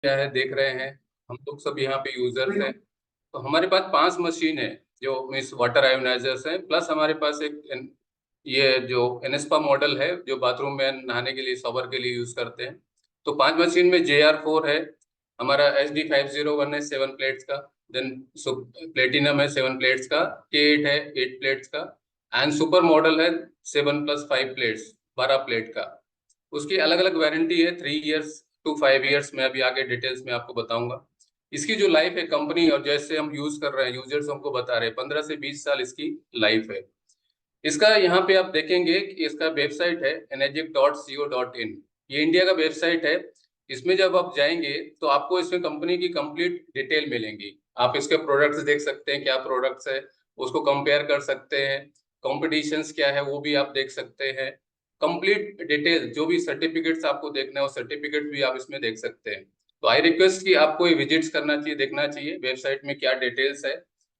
क्या है देख रहे हैं। हम लोग सब यहाँ पे यूजर्स हैं। तो हमारे पास 5 मशीन है जो मीन्स वाटर आयोनाइजर्स हैं, प्लस हमारे पास एक ये जो एनेस्पा मॉडल है जो बाथरूम में नहाने के लिए शॉवर के लिए यूज करते हैं। तो 5 मशीन में JR4 है, हमारा SD501 है 7 प्लेट्स का, देन प्लेटिनम है 7 प्लेट्स का, K8 है 8 प्लेट्स का, एंड सुपर मॉडल है 7+5 प्लेट्स 12 प्लेट का। उसकी अलग अलग वारंटी है, 3 इयर्स टू 5 इयर्स में अभी आगे डिटेल्स में आपको बताऊंगा। इसकी जो लाइफ है कंपनी और जैसे हम यूज कर रहे हैं यूजर्स हमको बता रहे हैं 15 से 20 साल इसकी लाइफ है। इसका यहाँ पे आप देखेंगे कि इसका वेबसाइट है enegic.co.in। ये इंडिया का वेबसाइट है। इसमें जब आप जाएंगे तो आपको इसमें कंपनी की कंप्लीट डिटेल मिलेंगी। आप इसके प्रोडक्ट्स देख सकते हैं, क्या प्रोडक्ट्स है उसको कंपेयर कर सकते हैं, कॉम्पिटिशन्स क्या है वो भी आप देख सकते हैं। कंप्लीट डिटेल जो भी सर्टिफिकेट्स आपको देखना है वो सर्टिफिकेट भी आप इसमें देख सकते हैं। तो आई रिक्वेस्ट कि आपको ये विजिट्स करना चाहिए, देखना चाहिए वेबसाइट में क्या डिटेल्स है,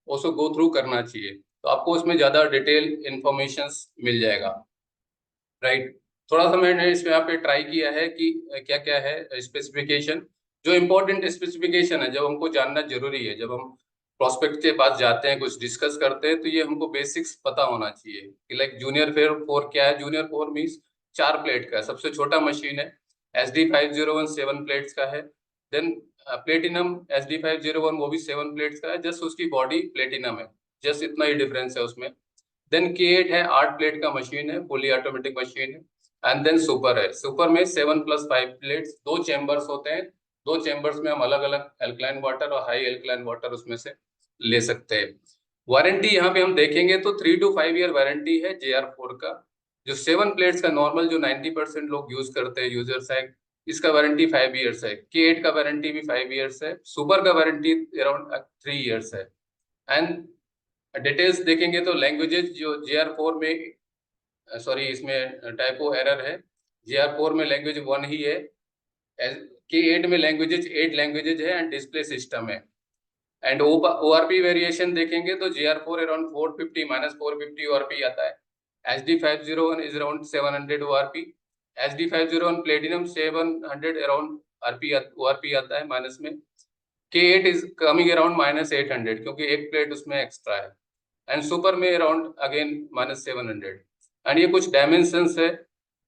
उसको गो थ्रू करना चाहिए। तो आपको उसमें ज्यादा डिटेल इंफॉर्मेशन मिल जाएगा। राइट। थोड़ा सा मैंने इसमें यहाँ पे ट्राई किया है कि क्या क्या है स्पेसिफिकेशन, जो इम्पोर्टेंट स्पेसिफिकेशन है जब हमको जानना जरूरी है। जब हम प्रोस्पेक्ट के पास जाते हैं कुछ डिस्कस करते हैं तो ये हमको बेसिक्स पता होना चाहिए कि लाइक जूनियर फोर क्या है। जूनियर फोर मीन्स 4 प्लेट का सबसे छोटा मशीन है। SD501 7 प्लेट्स का है। देन प्लेटिनम SD501 वो भी 7 प्लेट्स का है, जस्ट उसकी बॉडी प्लेटिनम है, जस्ट इतना ही डिफरेंस है उसमें। देन K8 है 8 प्लेट का मशीन है, फुली ऑटोमेटिक मशीन है। एंड देन सुपर है, सुपर में 7+5 प्लेट्स, 2 चैम्बर्स होते हैं। 2 चैम्बर्स में हम अलग अलग एल्कलाइन वाटर और हाई एल्कलाइन वाटर उसमें से ले सकते हैं। वारंटी यहाँ पे हम देखेंगे तो 3 to 5 ईयर वारंटी है JR4 का। जो 7 प्लेट्स का नॉर्मल जो 90% लोग यूज करते हैं यूजर्स है, इसका वारंटी 5 इयर्स है। K8 का वारंटी भी 5 इयर्स है। सुपर का वारंटी अराउंड 3 इयर्स है। एंड डिटेल्स देखेंगे तो लैंग्वेजेस जो JR4 में, सॉरी इसमें टाइपो एरर है, JR4 में लैंग्वेज 1 ही है। K8 में लैंग्वेजेज 8 लैंग्वेजेज है एंड डिस्प्ले सिस्टम है। एंड ORP वेरिएशन देखेंगे तो JR4 अराउंड 450 -450 ORP आता है। SD501 is around 700 ORP। SD501 platinum 700 around ORP आता है माइनस में। K8 इज कमिंग अराउंड -800 क्योंकि एक प्लेट उसमें एक्स्ट्रा है। एंड सुपर में अराउंड अगेन -700। एंड ये कुछ डायमेंशंस है,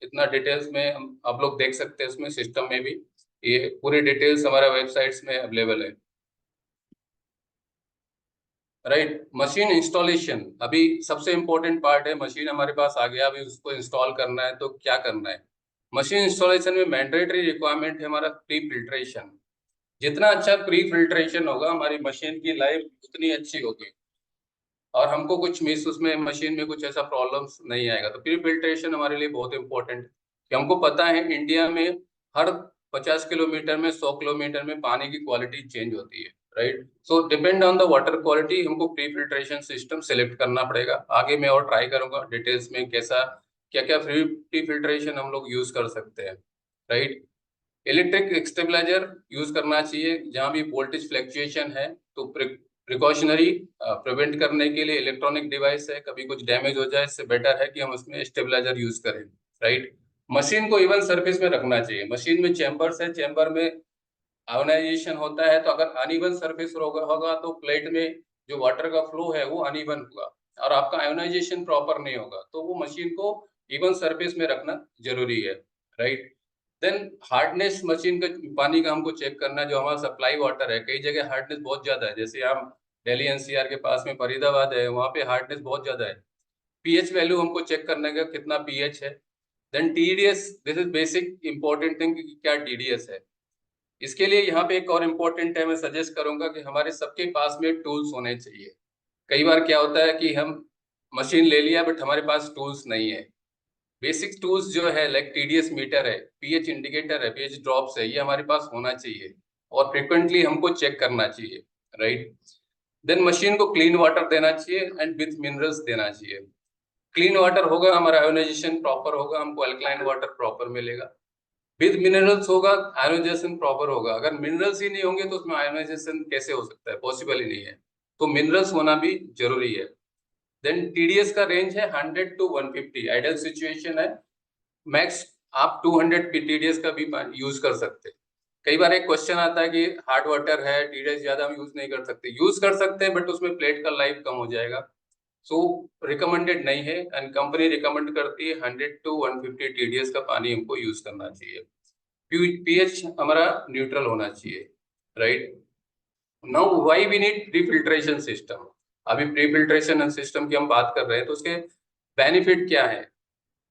इतना डिटेल्स में हम आप लोग देख सकते हैं उसमें सिस्टम में भी। ये पूरी डिटेल्स हमारे वेबसाइट्स में अवेलेबल है। राइट। मशीन इंस्टॉलेशन अभी सबसे इम्पोर्टेंट पार्ट है। मशीन हमारे पास आ गया, अभी उसको इंस्टॉल करना है तो क्या करना है। मशीन इंस्टॉलेशन में मैंडेटरी रिक्वायरमेंट है हमारा प्री फिल्ट्रेशन। जितना अच्छा प्री फिल्ट्रेशन होगा हमारी मशीन की लाइफ उतनी अच्छी होगी और हमको कुछ मिस उसमें मशीन में कुछ ऐसा प्रॉब्लम्स नहीं आएगा। तो प्री फिल्ट्रेशन हमारे लिए बहुत इंपॉर्टेंट कि हमको पता है इंडिया में हर 50 किलोमीटर में 100 किलोमीटर में पानी की क्वालिटी चेंज होती है। Right. So depend on the water quality हमको प्री फिल्ट्रेशन सिस्टम सेलेक्ट करना पड़ेगा। आगे मैं और ट्राई करूंगा डिटेल्स में कैसा क्या क्या प्री फिल्ट्रेशन हम लोग यूज कर सकते हैं। राइट। इलेक्ट्रिक स्टेबलाइजर यूज करना चाहिए जहां भी वोल्टेज फ्लैक्चुएशन है। तो प्रिकॉशनरी प्रिवेंट करने के लिए इलेक्ट्रॉनिक डिवाइस है, कभी कुछ डैमेज हो जाए इससे बेटर है कि हम उसमें स्टेबलाइजर यूज करें। राइट। मशीन को इवन सरफेस में रखना चाहिए। मशीन में चैम्बर्स है, चैम्बर में आयोनाइजेशन होता है, तो अगर अनइवन सरफेस होगा तो प्लेट में जो वाटर का फ्लो है वो अनइवन होगा और आपका आयोनाइजेशन प्रॉपर नहीं होगा। तो वो मशीन को इवन सरफेस में रखना जरूरी है। राइट। देन हार्डनेस मशीन का पानी का हमको चेक करना है। जो हमारा सप्लाई वाटर है कई जगह हार्डनेस बहुत ज्यादा है, जैसे हम दिल्ली NCR के पास में फरीदाबाद है, वहाँ पे हार्डनेस बहुत ज्यादा है। पीएच वैल्यू हमको चेक करने का कितना पीएच है। Then TDS, this is basic important thing कि क्या TDS है। इसके लिए यहाँ पे एक और इम्पोर्टेंट है, मैं सजेस्ट करूंगा कि हमारे सबके पास में टूल्स होने चाहिए। कई बार क्या होता है कि हम मशीन ले लिया बट हमारे पास टूल्स नहीं है। बेसिक टूल्स जो है लाइक TDS मीटर है, पीएच इंडिकेटर है, पीएच ड्रॉप्स है, ये हमारे पास होना चाहिए और फ्रिक्वेंटली हमको चेक करना चाहिए। राइट। देन मशीन को क्लीन वाटर देना चाहिए एंड विथ मिनरल्स देना चाहिए। क्लीन वाटर होगा हमारा आयोनाइजेशन प्रॉपर होगा, हमको अल्कलाइन वाटर प्रॉपर मिलेगा। विद मिनरल्स होगा आयोनाइजेशन प्रॉपर होगा। अगर मिनरल्स ही नहीं होंगे तो उसमें आयोनाइजेशन कैसे हो सकता है, पॉसिबल ही नहीं है। तो मिनरल्स होना भी जरूरी है। देन TDS का रेंज है 100 to 150, आइडियल सिचुएशन है। मैक्स आप 200 TDS का भी यूज कर सकते हैं। कई बार एक क्वेश्चन आता है कि हार्ड वाटर है, TDS ज्यादा हम यूज नहीं कर सकते, यूज कर सकते हैं बट उसमें प्लेट का लाइफ कम हो जाएगा, सो रिकमेंडेड नहीं है। एंड कंपनी रिकमेंड करती है 100 to 150 TDS का पानी हमको यूज करना चाहिए। पीएच हमारा न्यूट्रल होना चाहिए, right. Now why we need pre filtration system. अभी प्री फिल्ट्रेशन सिस्टम की हम बात कर रहे हैं तो उसके बेनिफिट क्या है,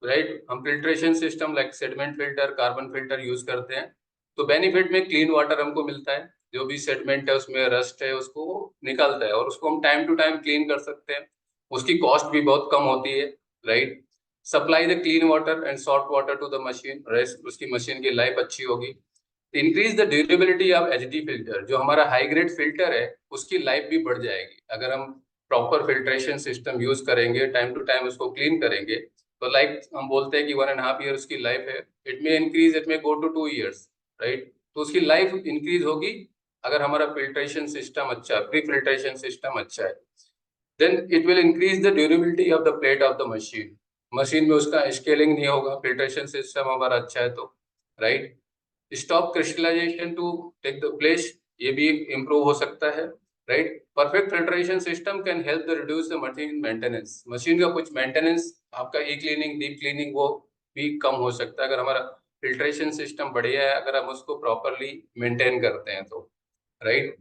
राइट। हम filtration system like sediment filter, carbon filter use करते हैं, तो बेनिफिट में क्लीन वाटर हमको मिलता है, जो भी सेडमेंट है उसमें रस्ट है उसको निकालता है और उसको हम टाइम टू टाइम क्लीन कर सकते हैं, उसकी कॉस्ट भी बहुत कम होती है, right. Supply the clean water and soft water to the machine, उसकी मशीन की लाइफ अच्छी होगी। Increase the durability of HD filter, जो हमारा हाई ग्रेड फिल्टर है उसकी लाइफ भी बढ़ जाएगी अगर हम प्रॉपर फिल्ट्रेशन सिस्टम यूज करेंगे, टाइम टू टाइम उसको क्लीन करेंगे, तो लाइक हम बोलते हैं कि 1.5 ईयर उसकी लाइफ है, इट में इंक्रीज, इट में गो टू 2 ईयर्स, राइट। तो उसकी लाइफ इंक्रीज होगी अगर हमारा फिल्ट्रेशन सिस्टम अच्छा है, प्री फिल्ट्रेशन सिस्टम अच्छा है। Then it will increase the durability of the plate of the machine, machine में उसका स्केलिंग नहीं होगा, फिल्ट्रेशन सिस्टम हमारा अच्छा है तो, right. Stop crystallization to take the place, ये भी इम्प्रूव हो सकता है, right. Perfect filtration system can help the reduce the machine maintenance, machine का कुछ मेंटेनेंस आपका ई क्लीनिंग, डीप क्लीनिंग वो भी कम हो सकता है अगर हमारा फिल्ट्रेशन सिस्टम बढ़िया है, अगर हम उसको प्रॉपरली मेंटेन करते हैं तो, right.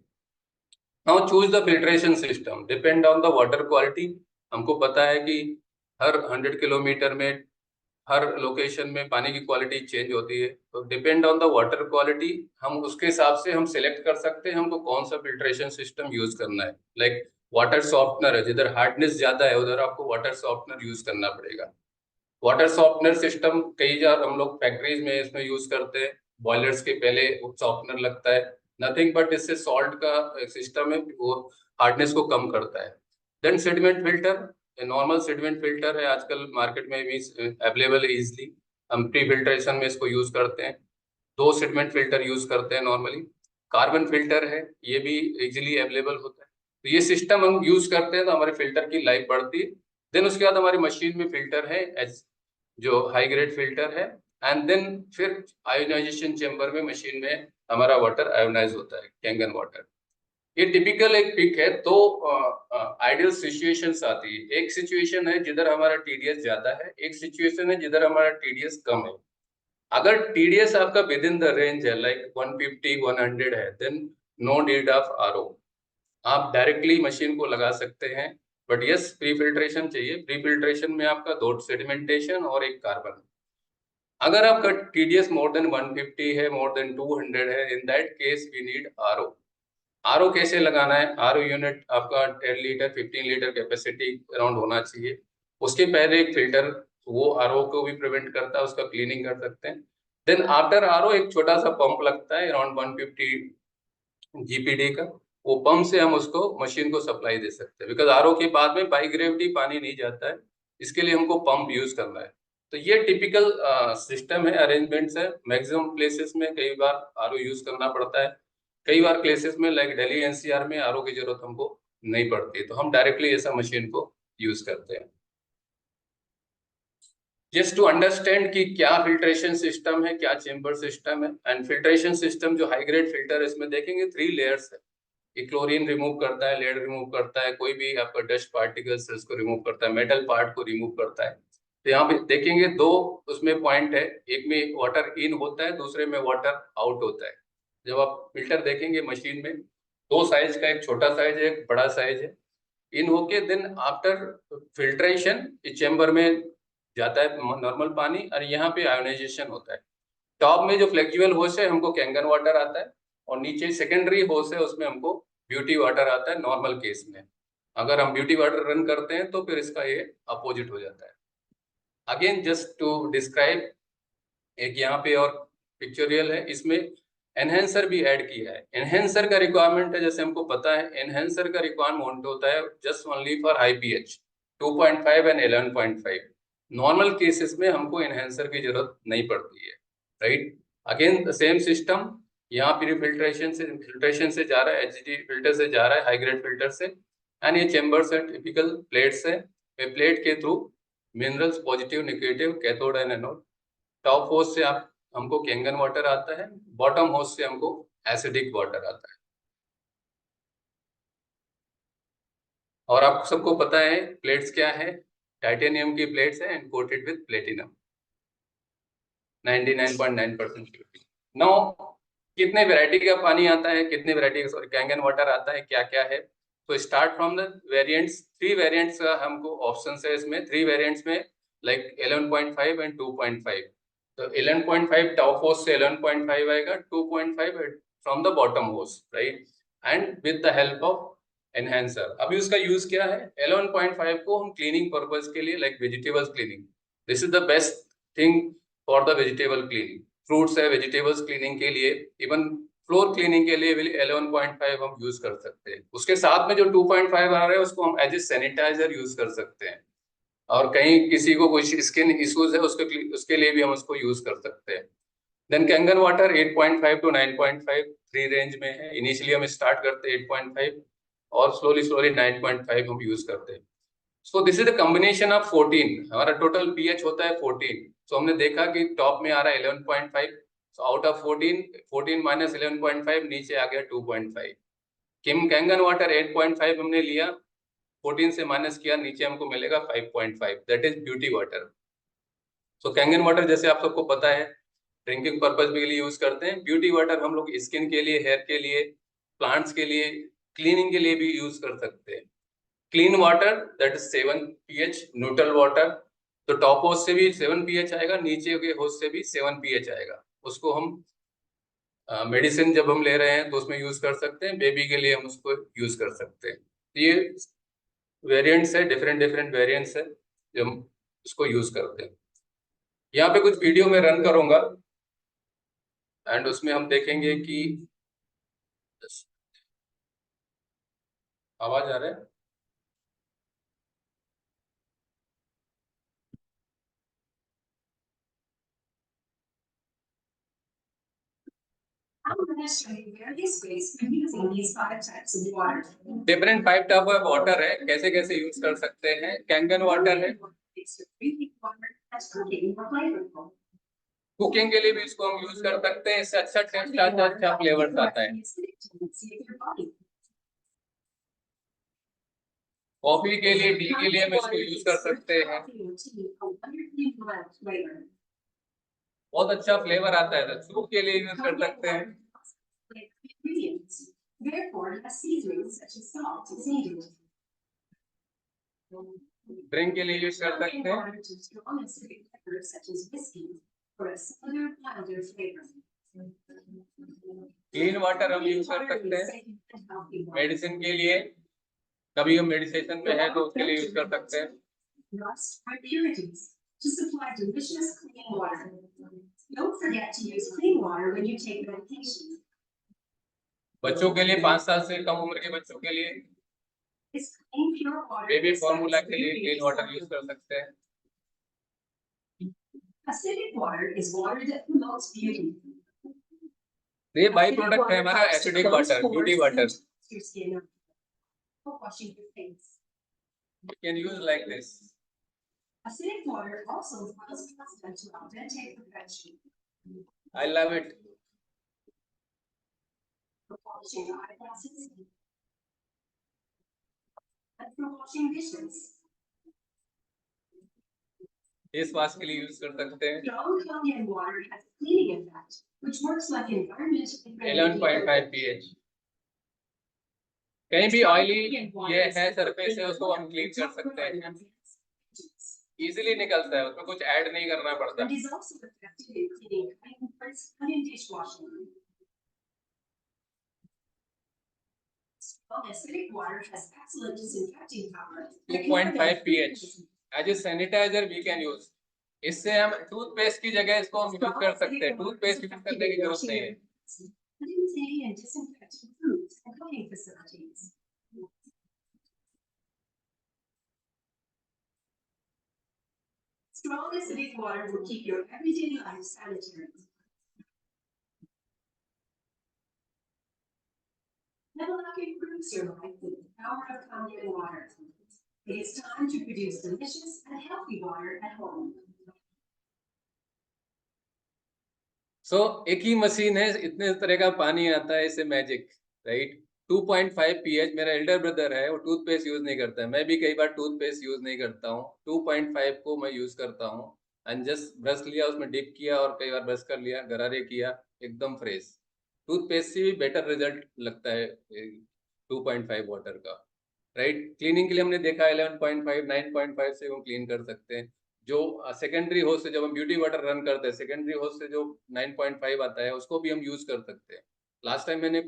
Now choose the filtration system depend on the water quality. हमको पता है कि हर 100 किलोमीटर में, हर लोकेशन में पानी की क्वालिटी चेंज होती है, तो depend on the water quality हम उसके हिसाब से हम सिलेक्ट कर सकते हैं हमको कौन सा फिल्ट्रेशन सिस्टम यूज करना है। लाइक वाटर सॉफ्टनर है, जिधर हार्डनेस ज्यादा है उधर आपको वाटर सॉफ्टनर यूज करना पड़ेगा। वाटर सॉफ्टनर सिस्टम कई बार हम लोग फैक्ट्रीज में इसमें यूज करते हैं, बॉयलर्स के पहले सॉफ्टनर लगता है, नथिंग बट इससे सॉल्ट का सिस्टम है वो हार्डनेस को कम करता है। Then sediment filter, normal sediment filter है, आजकल मार्केट में भी अवेलेबल है इजिली, हम प्री फिल्ट्रेशन में इसको यूज करते हैं, 2 सेडिमेंट फिल्टर यूज करते हैं नॉर्मली। कार्बन फिल्टर है, ये भी इजिली अवेलेबल होता है, तो ये सिस्टम हम यूज करते हैं तो हमारे फिल्टर की लाइफ बढ़ती है। देन उसके बाद हमारी मशीन में फिल्टर है जो हाई ग्रेड फिल्टर है, एंड देन फिर आयोनाइजेशन चेम्बर में मशीन में हमारा वाटर आयोनाइज होता है, कैंगन वाटर। ये टिपिकल एक पिक है, तो आइडियल सिचुएशंस आती है, एक सिचुएशन है जिधर हमारा टीडीएस ज्यादा है, एक सिचुएशन है जिधर हमारा टीडीएस कम है। अगर टीडीएस आपका विद इन द रेंज है लाइक 150 100 है, then no need of RO, आप डायरेक्टली मशीन को लगा सकते हैं। बट यस, प्री फिल्ट्रेशन चाहिए, प्री फिल्ट्रेशन में आपका 2 सेडिमेंटेशन और एक कार्बन। अगर आपका टीडीएस मोर देन 150 है, मोर देन 200 है, in that case we need RO. RO कैसे लगाना है, आरओ यूनिट आपका 10 लीटर 15 लीटर कैपेसिटी अराउंड होना चाहिए, उसके पहले एक फिल्टर, वो आरओ को भी प्रिवेंट करता है, उसका क्लीनिंग कर सकते हैं। देन आफ्टर आरओ एक छोटा सा पंप लगता है अराउंड 150 जीपीडी का, वो पंप से हम उसको मशीन को सप्लाई दे सकते हैं, बिकॉज आरओ के बाद में बाई ग्रेविटी पानी नहीं जाता है, इसके लिए हमको पंप यूज करना है। तो ये टिपिकल सिस्टम है, अरेंजमेंट्स है, मैक्सिमम प्लेसेस में कई बार आरओ यूज करना पड़ता है, कई बार प्लेसेस में लाइक दिल्ली एनसीआर में आरओ की जरूरत हमको नहीं पड़ती, तो हम डायरेक्टली ऐसा मशीन को यूज करते हैं। जस्ट टू अंडरस्टैंड कि क्या फिल्ट्रेशन सिस्टम है, क्या चेम्बर सिस्टम है, एंड फिल्ट्रेशन सिस्टम जो हाई ग्रेड फिल्टर है इसमें देखेंगे 3 लेयर्स है, ये क्लोरीन रिमूव करता है, लेड रिमूव करता है, कोई भी आपका डस्ट पार्टिकल्स है उसको रिमूव करता है, मेटल पार्ट को रिमूव करता है। तो यहाँ पे देखेंगे 2 उसमें पॉइंट है, एक में वाटर इन होता है, दूसरे में वाटर आउट होता है। जब आप फिल्टर देखेंगे मशीन में 2 साइज का, एक छोटा साइज है एक बड़ा साइज है, इन होके देन आफ्टर फिल्ट्रेशन इस चेम्बर में जाता है नॉर्मल पानी, और यहाँ पे आयोनाइजेशन होता है। टॉप में जो फ्लेक्सिबल होस है हमको कैंगन वाटर आता है, और नीचे सेकेंडरी होस है उसमें हमको ब्यूटी वाटर आता है नॉर्मल केस में। अगर हम ब्यूटी वाटर रन करते हैं तो फिर इसका ये अपोजिट हो जाता है। अगेन जस्ट टू डिस्क्राइब, एक यहाँ पे और पिक्चोरियल है, इसमें एनहेंसर भी ऐड किया है। एनहेंसर का रिक्वायरमेंट है, जैसे हमको पता है एनहेंसर का रिक्वायरमेंट होता है just only for high pH 2.5 and 11.5, normal cases में हमको एनहेंसर की जरूरत नहीं पड़ती है, राइट। अगेन सेम सिस्टम, यहाँ फिल्ट्रेशन से जा रहा है, एचडी फिल्टर से जा रहा है, हाई ग्रेड फिल्टर से, एंड ये चेम्बर्स है, टिपिकल प्लेट्स है, प्लेट के through minerals positive negative cathode and anode, top होस से आप हमको कैंगन वाटर आता है, बॉटम होस्ट से हमको एसिडिक वाटर आता है। और आप सबको पता है प्लेट्स क्या है, टाइटेनियम की प्लेट्स है and coated with platinum 99.9% no. कितने वैरायटी का पानी आता है, कितने वैरायटी का सॉरी कैंगन वाटर आता है, क्या क्या है? तो start from the variants, 3 variants का हमको ऑप्शन है इसमें। 3 वेरिएंट्स में लाइक 11.5 एंड 2.5। तो 11.5 टॉप होस्ट से 11.5 आएगा, 2.5 from the bottom host, right, and with the help of enhancer. अभी उसका यूज क्या है? 11.5 को हम क्लीनिंग पर्पज के लिए, like vegetables cleaning, this is the best thing for the vegetable cleaning. Fruits है, वेजिटेबल्स क्लीनिंग के लिए, इवन फ्लोर क्लीनिंग के लिए भी 11.5 हम यूज कर सकते हैं। उसके साथ में जो 2.5 आ रहा है उसको हम एज ए सैनिटाइजर यूज कर सकते हैं, और कहीं किसी को कोई स्किन इश्यूज है उसके लिए भी हम उसको यूज कर सकते हैं। Then Kangen water 8.5 to 9.5 3 range में है। इनिशियली हम स्टार्ट करते हैं 8.5 और स्लोली स्लोली 9.5 हम यूज करते हैं। So this is the combination of 14, हमारा टोटल पीएच होता है 14। सो हमने देखा कि टॉप में आ रहा है 11.5, सो आउट ऑफ 14, 14 माइनस 11.5 नीचे आ गया 2.5। किम कैंगन वाटर 8.5 हमने लिया, 14 से माइनस किया, नीचे हमको मिलेगा 5.5, that is beauty water. So Kangen water जैसे आप सबको पता है ड्रिंकिंग पर्पज के लिए यूज करते हैं। ब्यूटी वाटर हम लोग स्किन के लिए, हेयर के लिए, प्लांट्स के लिए, क्लीनिंग के लिए भी यूज कर सकते हैं। Clean water that is 7 pH neutral water. तो टॉप होस्ट से भी 7 pH आएगा, नीचे के होस्ट से भी 7 pH आएगा। उसको हम मेडिसिन जब हम ले रहे हैं तो उसमें यूज कर सकते हैं, बेबी के लिए हम उसको यूज कर सकते हैं। तो ये वेरिएंट्स है, डिफरेंट डिफरेंट वेरिएंट्स है जो हम इसको यूज करते हैं। यहाँ पे कुछ वीडियो में रन करूंगा एंड उसमें हम देखेंगे कि आवाज आ रहा है। डिफरेंट 5 टाइप ऑफ वाटर है, कैसे कैसे यूज कर सकते हैं। कैंगन वाटर है, कुकिंग के लिए भी इसको हम यूज कर सकते हैं। इससे अच्छा टेस्ट आता है, अच्छा फ्लेवर आता है। कॉफी के लिए, टी के लिए हम इसको यूज कर सकते हैं, बहुत अच्छा फ्लेवर आता है। सूप के लिए यूज कर सकते हैं, ड्रिंक के लिए यूज कर सकते हैं। क्लीन वाटर हम यूज कर सकते हैं मेडिसिन के लिए, कभी हम मेडिटेशन में है तो उसके लिए यूज कर सकते हैं। बच्चों के लिए, 5 साल से कम उम्र के बच्चों के लिए, बेबी फॉर्मूला के लिए क्लीन वाटर यूज कर सकते हैं। ये बाई प्रोडक्ट है हमारा acidic water, beauty water. You can use like this. Acidic water also allows plastic to authentic perfection. I love it. For polishing eyeglasses and for washing dishes. Face wash के लिए use कर सकते हैं। Strong Kangen water has a cleaning effect, which works like an environment. 11.5 pH. कहीं भी oily ये है surface है उसको हम क्लीन कर सकते हैं, इजीली निकलता है, उसमें कुछ ऐड नहीं करना पड़ता। Acidic water has excellent disinfecting power. 2.5 pH. As a sanitizer we can use. इससे हम टूथपेस्ट की जगह इसको हम यूज कर सकते हैं, टूथपेस्ट यूज करने की जरूरत नहीं है। Strong acidic water will keep your everyday life sanitary. Nemalak improves your life with the power of Kangen water. It is time to produce delicious and healthy water at home. एक ही machine है, इतने तरह का पानी आता है, इसे magic, right. 2.5 pH, मेरा एल्डर ब्रदर है, वो टूथपेस्ट यूज नहीं करता है, मैं भी कई बार टूथपेस्ट यूज नहीं करता हूँ, 2.5 को मैं यूज करता हूँ। एंड जस्ट ब्रश लिया, उसमें डिप किया और कई बार ब्रश कर लिया, गरारे किया, एकदम फ्रेश। टूथपेस्ट से भी बेटर रिजल्ट लगता है 2.5 वाटर का, राइट। क्लीनिंग के लिए हमने देखा 11.5 9.5 से हम क्लीन कर सकते हैं। जो सेकेंडरी होस्ट से जब हम ब्यूटी वाटर रन करते हैं, सेकेंडरी होस्ट से जो 9.5 आता है, उसको भी हम यूज कर सकते हैं। लास्ट टाइम मैंने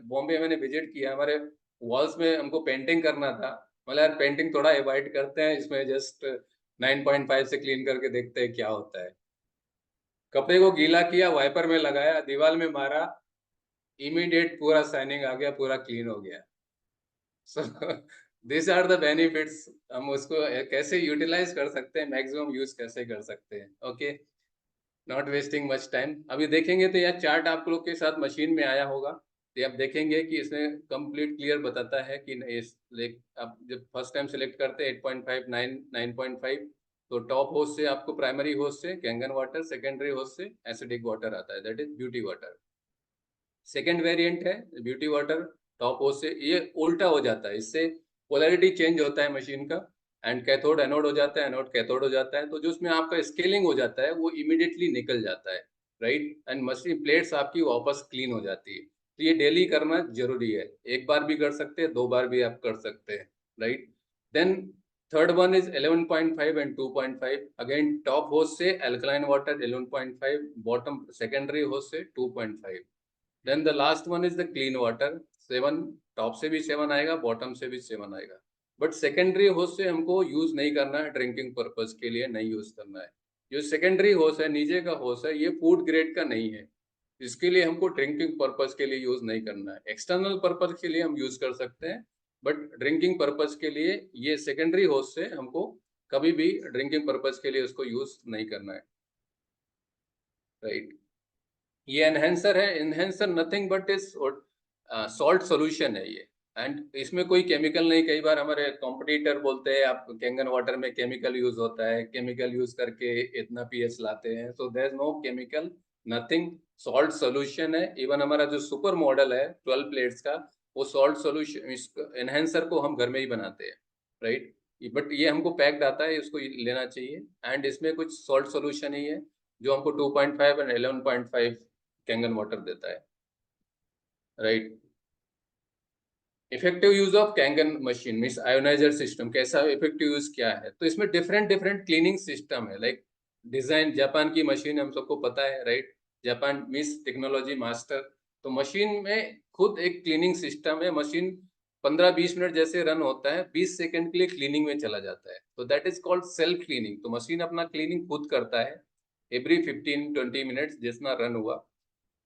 बॉम्बे मैंने विजिट किया, हमारे वॉल्स में हमको पेंटिंग करना था, मतलब यार पेंटिंग थोड़ा अवॉइड करते हैं, इसमें जस्ट 9.5 से क्लीन करके देखते हैं क्या होता है। कपड़े को गीला किया, वाइपर में लगाया, दीवार में मारा, इमीडिएट पूरा शाइनिंग आ गया, पूरा क्लीन हो गया। So this are the benefits, हम उसको कैसे यूटिलाइज कर सकते हैं, मैक्सिमम यूज कैसे कर सकते हैं। Okay, not wasting much time, अभी देखेंगे तो यह चार्ट आप लोग के साथ मशीन में आया होगा, तो आप देखेंगे कि इसमें कंप्लीट क्लियर बताता है कि आप जब फर्स्ट टाइम सेलेक्ट करते हैं 8.5 9.5, तो टॉप होस्ट से आपको प्राइमरी होस्ट से कैंगन वाटर, सेकेंडरी होस्ट से एसिडिक वाटर आता है, that is beauty water. Second variant है ब्यूटी वाटर, टॉप होस्ट से, ये उल्टा हो जाता है, इससे पोलैरिटी चेंज होता है मशीन का, एंड कैथोड एनोड हो जाता है, एनोड कैथोड हो जाता है, तो जो उसमें आपका स्केलिंग हो जाता है वो इमीडिएटली निकल जाता है, राइट। एंड मशीन प्लेट्स आपकी वापस क्लीन हो जाती है। तो ये डेली करना जरूरी है, एक बार भी कर सकते हैं, 2 बार भी आप कर सकते हैं, right. Then third one is 11.5 and 2.5, again top host से alkaline water 11.5, bottom secondary host से 2.5। Then the last one is the clean water 7, top से भी 7 आएगा, बॉटम से भी 7 आएगा। बट सेकेंडरी होस्ट से हमको यूज नहीं करना है, ड्रिंकिंग पर्पज के लिए नहीं यूज करना है। जो सेकेंडरी होस्ट है, नीचे का होस्ट है, ये फूड ग्रेड का नहीं है, इसके लिए हमको ड्रिंकिंग पर्पज के लिए यूज नहीं करना है। एक्सटर्नल पर्पज के लिए हम यूज कर सकते हैं, बट ड्रिंकिंग पर्पज के लिए ये सेकेंडरी होस्ट से हमको कभी भी ड्रिंकिंग पर्पज के लिए उसको यूज नहीं करना है, राइट। ये एनहेंसर है, enhancer nothing but is salt solution है ये, एंड इसमें कोई केमिकल नहीं। कई बार हमारे कॉम्पिटिटर बोलते हैं आप कैंगन वाटर में केमिकल यूज होता है, केमिकल यूज करके इतना पीएच लाते हैं, so there is no chemical, nothing, salt solution है। इवन हमारा जो सुपर मॉडल है 12 प्लेट्स का, वो सॉल्ट सॉल्यूशन एनहेंसर को हम घर में ही बनाते हैं, राइट। बट ये हमको पैक्ड आता है, इसको लेना चाहिए, एंड इसमें कुछ सॉल्ट सॉल्यूशन ही है जो हमको 2.5 एंड 11.5 कैंगन वाटर देता है, right. Effective use of Kangen machine means ionizer system, कैसा इफेक्टिव यूज क्या है, तो इसमें डिफरेंट डिफरेंट क्लीनिंग सिस्टम है, लाइक डिजाइन जापान की मशीन हम सबको पता है, राइट। जापान मीन्स टेक्नोलॉजी मास्टर, तो मशीन में खुद एक क्लीनिंग सिस्टम है, मशीन 15-20 मिनट जैसे रन होता है, 20 सेकंड के लिए क्लीनिंग में चला जाता है, तो that is called self cleaning. तो मशीन अपना क्लीनिंग खुद करता है एवरी 15-20 मिनट्स जितना रन हुआ।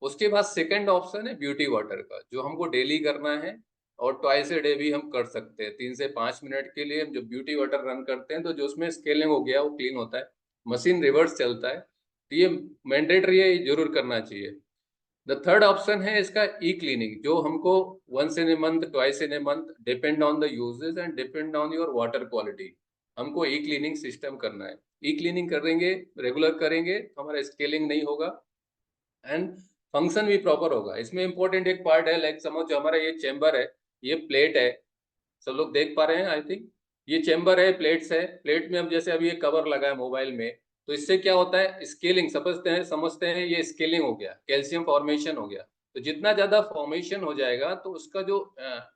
उसके बाद सेकंड ऑप्शन है ब्यूटी वाटर का, जो हमको डेली करना है, और ट्वाइस ए डे भी हम कर सकते हैं, 3 से 5 मिनट के लिए हम जो ब्यूटी वाटर रन करते हैं, तो जो उसमें स्केलिंग हो गया वो क्लीन होता है, मशीन रिवर्स चलता है, तो ये मैंडेटरी है, ये जरूर करना चाहिए। द थर्ड ऑप्शन है इसका ई क्लीनिंग, जो हमको once in a month, twice in a month, depend on the usages and depend on your water quality, हमको ई क्लीनिंग सिस्टम करना है। ई क्लीनिंग करेंगे, रेगुलर करेंगे, हमारा स्केलिंग नहीं होगा, एंड फंक्शन भी प्रॉपर होगा। इसमें इंपॉर्टेंट एक पार्ट है, लाइक समझ, जो हमारा ये चेम्बर है, ये प्लेट है, सब लोग देख पा रहे हैं आई थिंक, ये चेम्बर है, प्लेट्स है, प्लेट में हम जैसे अभी ये कवर लगा है मोबाइल में, तो इससे क्या होता है, स्केलिंग समझते हैं ये स्केलिंग हो गया, कैल्शियम फॉर्मेशन हो गया, तो जितना ज्यादा फॉर्मेशन हो जाएगा, तो उसका जो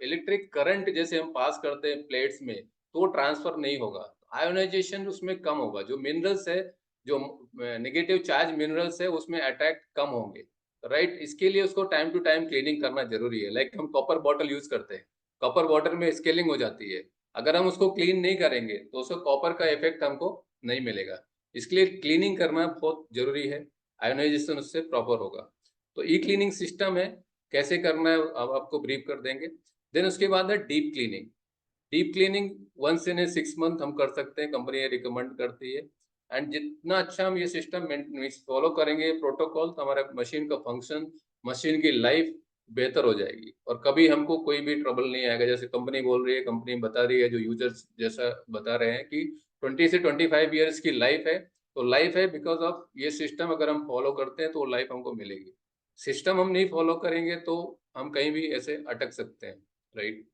इलेक्ट्रिक करंट जैसे हम पास करते हैं प्लेट्स में, तो वो ट्रांसफर नहीं होगा, आयोनाइजेशन उसमें कम होगा, जो मिनरल्स है, जो नेगेटिव चार्ज मिनरल्स है, उसमें अट्रैक्ट कम होंगे, राइट। इसके लिए उसको टाइम टू टाइम क्लीनिंग करना जरूरी है, लाइक हम कॉपर बॉटल यूज करते हैं, कॉपर वाटर में स्केलिंग हो जाती है, अगर हम उसको क्लीन नहीं करेंगे तो उसको कॉपर का इफेक्ट हमको नहीं मिलेगा, इसके लिए क्लीनिंग करना बहुत जरूरी है, आयोनाइजेशन उससे प्रॉपर होगा। तो ई क्लीनिंग सिस्टम है, कैसे करना है अब आपको ब्रीफ कर देंगे। देन उसके बाद है डीप क्लीनिंग। डीप क्लीनिंग 1 से 6 मंथ हम कर सकते हैं, कंपनी ये रिकमेंड करती है, एंड जितना अच्छा हम ये सिस्टम फॉलो करेंगे प्रोटोकॉल, तो हमारा मशीन का फंक्शन, मशीन की लाइफ बेहतर हो जाएगी, और कभी हमको कोई भी ट्रबल नहीं आएगा। जैसे कंपनी बोल रही है, कंपनी बता रही है, जो यूजर्स जैसा बता रहे हैं कि 20 से 25 ईयर्स की लाइफ है, तो लाइफ है बिकॉज ऑफ ये सिस्टम, अगर हम फॉलो करते हैं तो वो लाइफ हमको मिलेगी। सिस्टम हम नहीं फॉलो करेंगे तो हम कहीं भी ऐसे अटक सकते हैं, राइट।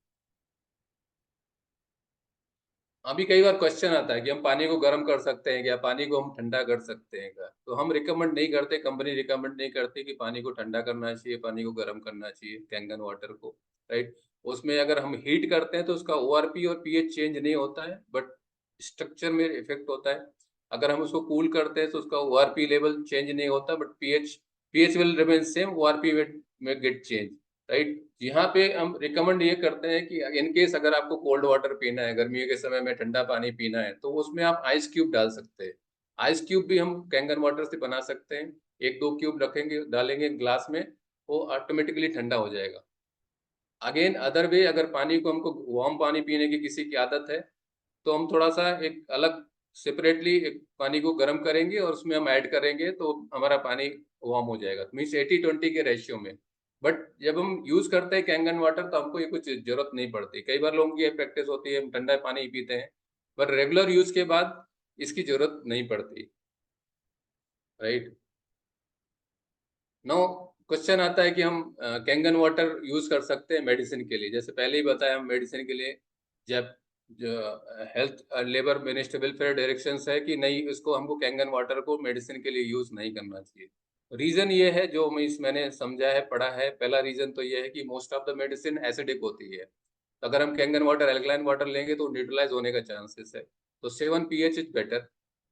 अभी कई बार क्वेश्चन आता है कि हम पानी को गर्म कर सकते हैं क्या, पानी को हम ठंडा कर सकते हैं क्या। तो हम रिकमेंड नहीं करते, कंपनी रिकमेंड नहीं करती कि पानी को ठंडा करना चाहिए, पानी को गर्म करना चाहिए, कैंगन वाटर को, राइट। उसमें अगर हम हीट करते हैं तो उसका ओआरपी और पीएच चेंज नहीं होता है, बट स्ट्रक्चर में इफेक्ट होता है। अगर हम उसको कूल करते हैं तो उसका ओआरपी लेवल चेंज नहीं होता, but pH pH will remain same, ORP में गेट चेंज, राइट। यहाँ पे हम रिकमेंड ये करते हैं कि इन केस अगर आपको कोल्ड वाटर पीना है, गर्मियों के समय में ठंडा पानी पीना है, तो उसमें आप आइस क्यूब डाल सकते हैं। आइस क्यूब भी हम कैंगन वाटर से बना सकते हैं। एक दो क्यूब रखेंगे, डालेंगे ग्लास में, वो ऑटोमेटिकली ठंडा हो जाएगा। अगेन अदर वे, अगर पानी को हमको वार्म पानी पीने की किसी की आदत है, तो हम थोड़ा सा एक अलग सेपरेटली एक पानी को गर्म करेंगे और उसमें हम ऐड करेंगे तो हमारा पानी वार्म हो जाएगा, मीन्स 80-20 के रेशियो में। बट जब हम यूज करते हैं कैंगन वाटर तो हमको ये कुछ जरूरत नहीं पड़ती। कई बार लोगों की ये प्रैक्टिस होती है, हम ठंडा पानी ही पीते हैं, पर रेगुलर यूज के बाद इसकी जरूरत नहीं पड़ती, राइट। नो, क्वेश्चन आता है कि हम कैंगन वाटर यूज कर सकते हैं मेडिसिन के लिए। जैसे पहले ही बताया, हम मेडिसिन के लिए जब जो health labour minister welfare direction है कि नहीं, इसको हमको कैंगन वाटर को मेडिसिन के लिए यूज नहीं करना चाहिए। रीजन ये है जो मैंने समझा है, पढ़ा है। पहला रीजन तो ये है कि most of the medicine acidic होती है। तो अगर हम कैंगन वाटर, एल्कलाइन वाटर लेंगे तो न्यूट्रलाइज होने का चांसेस है। तो 7 pH इज बेटर।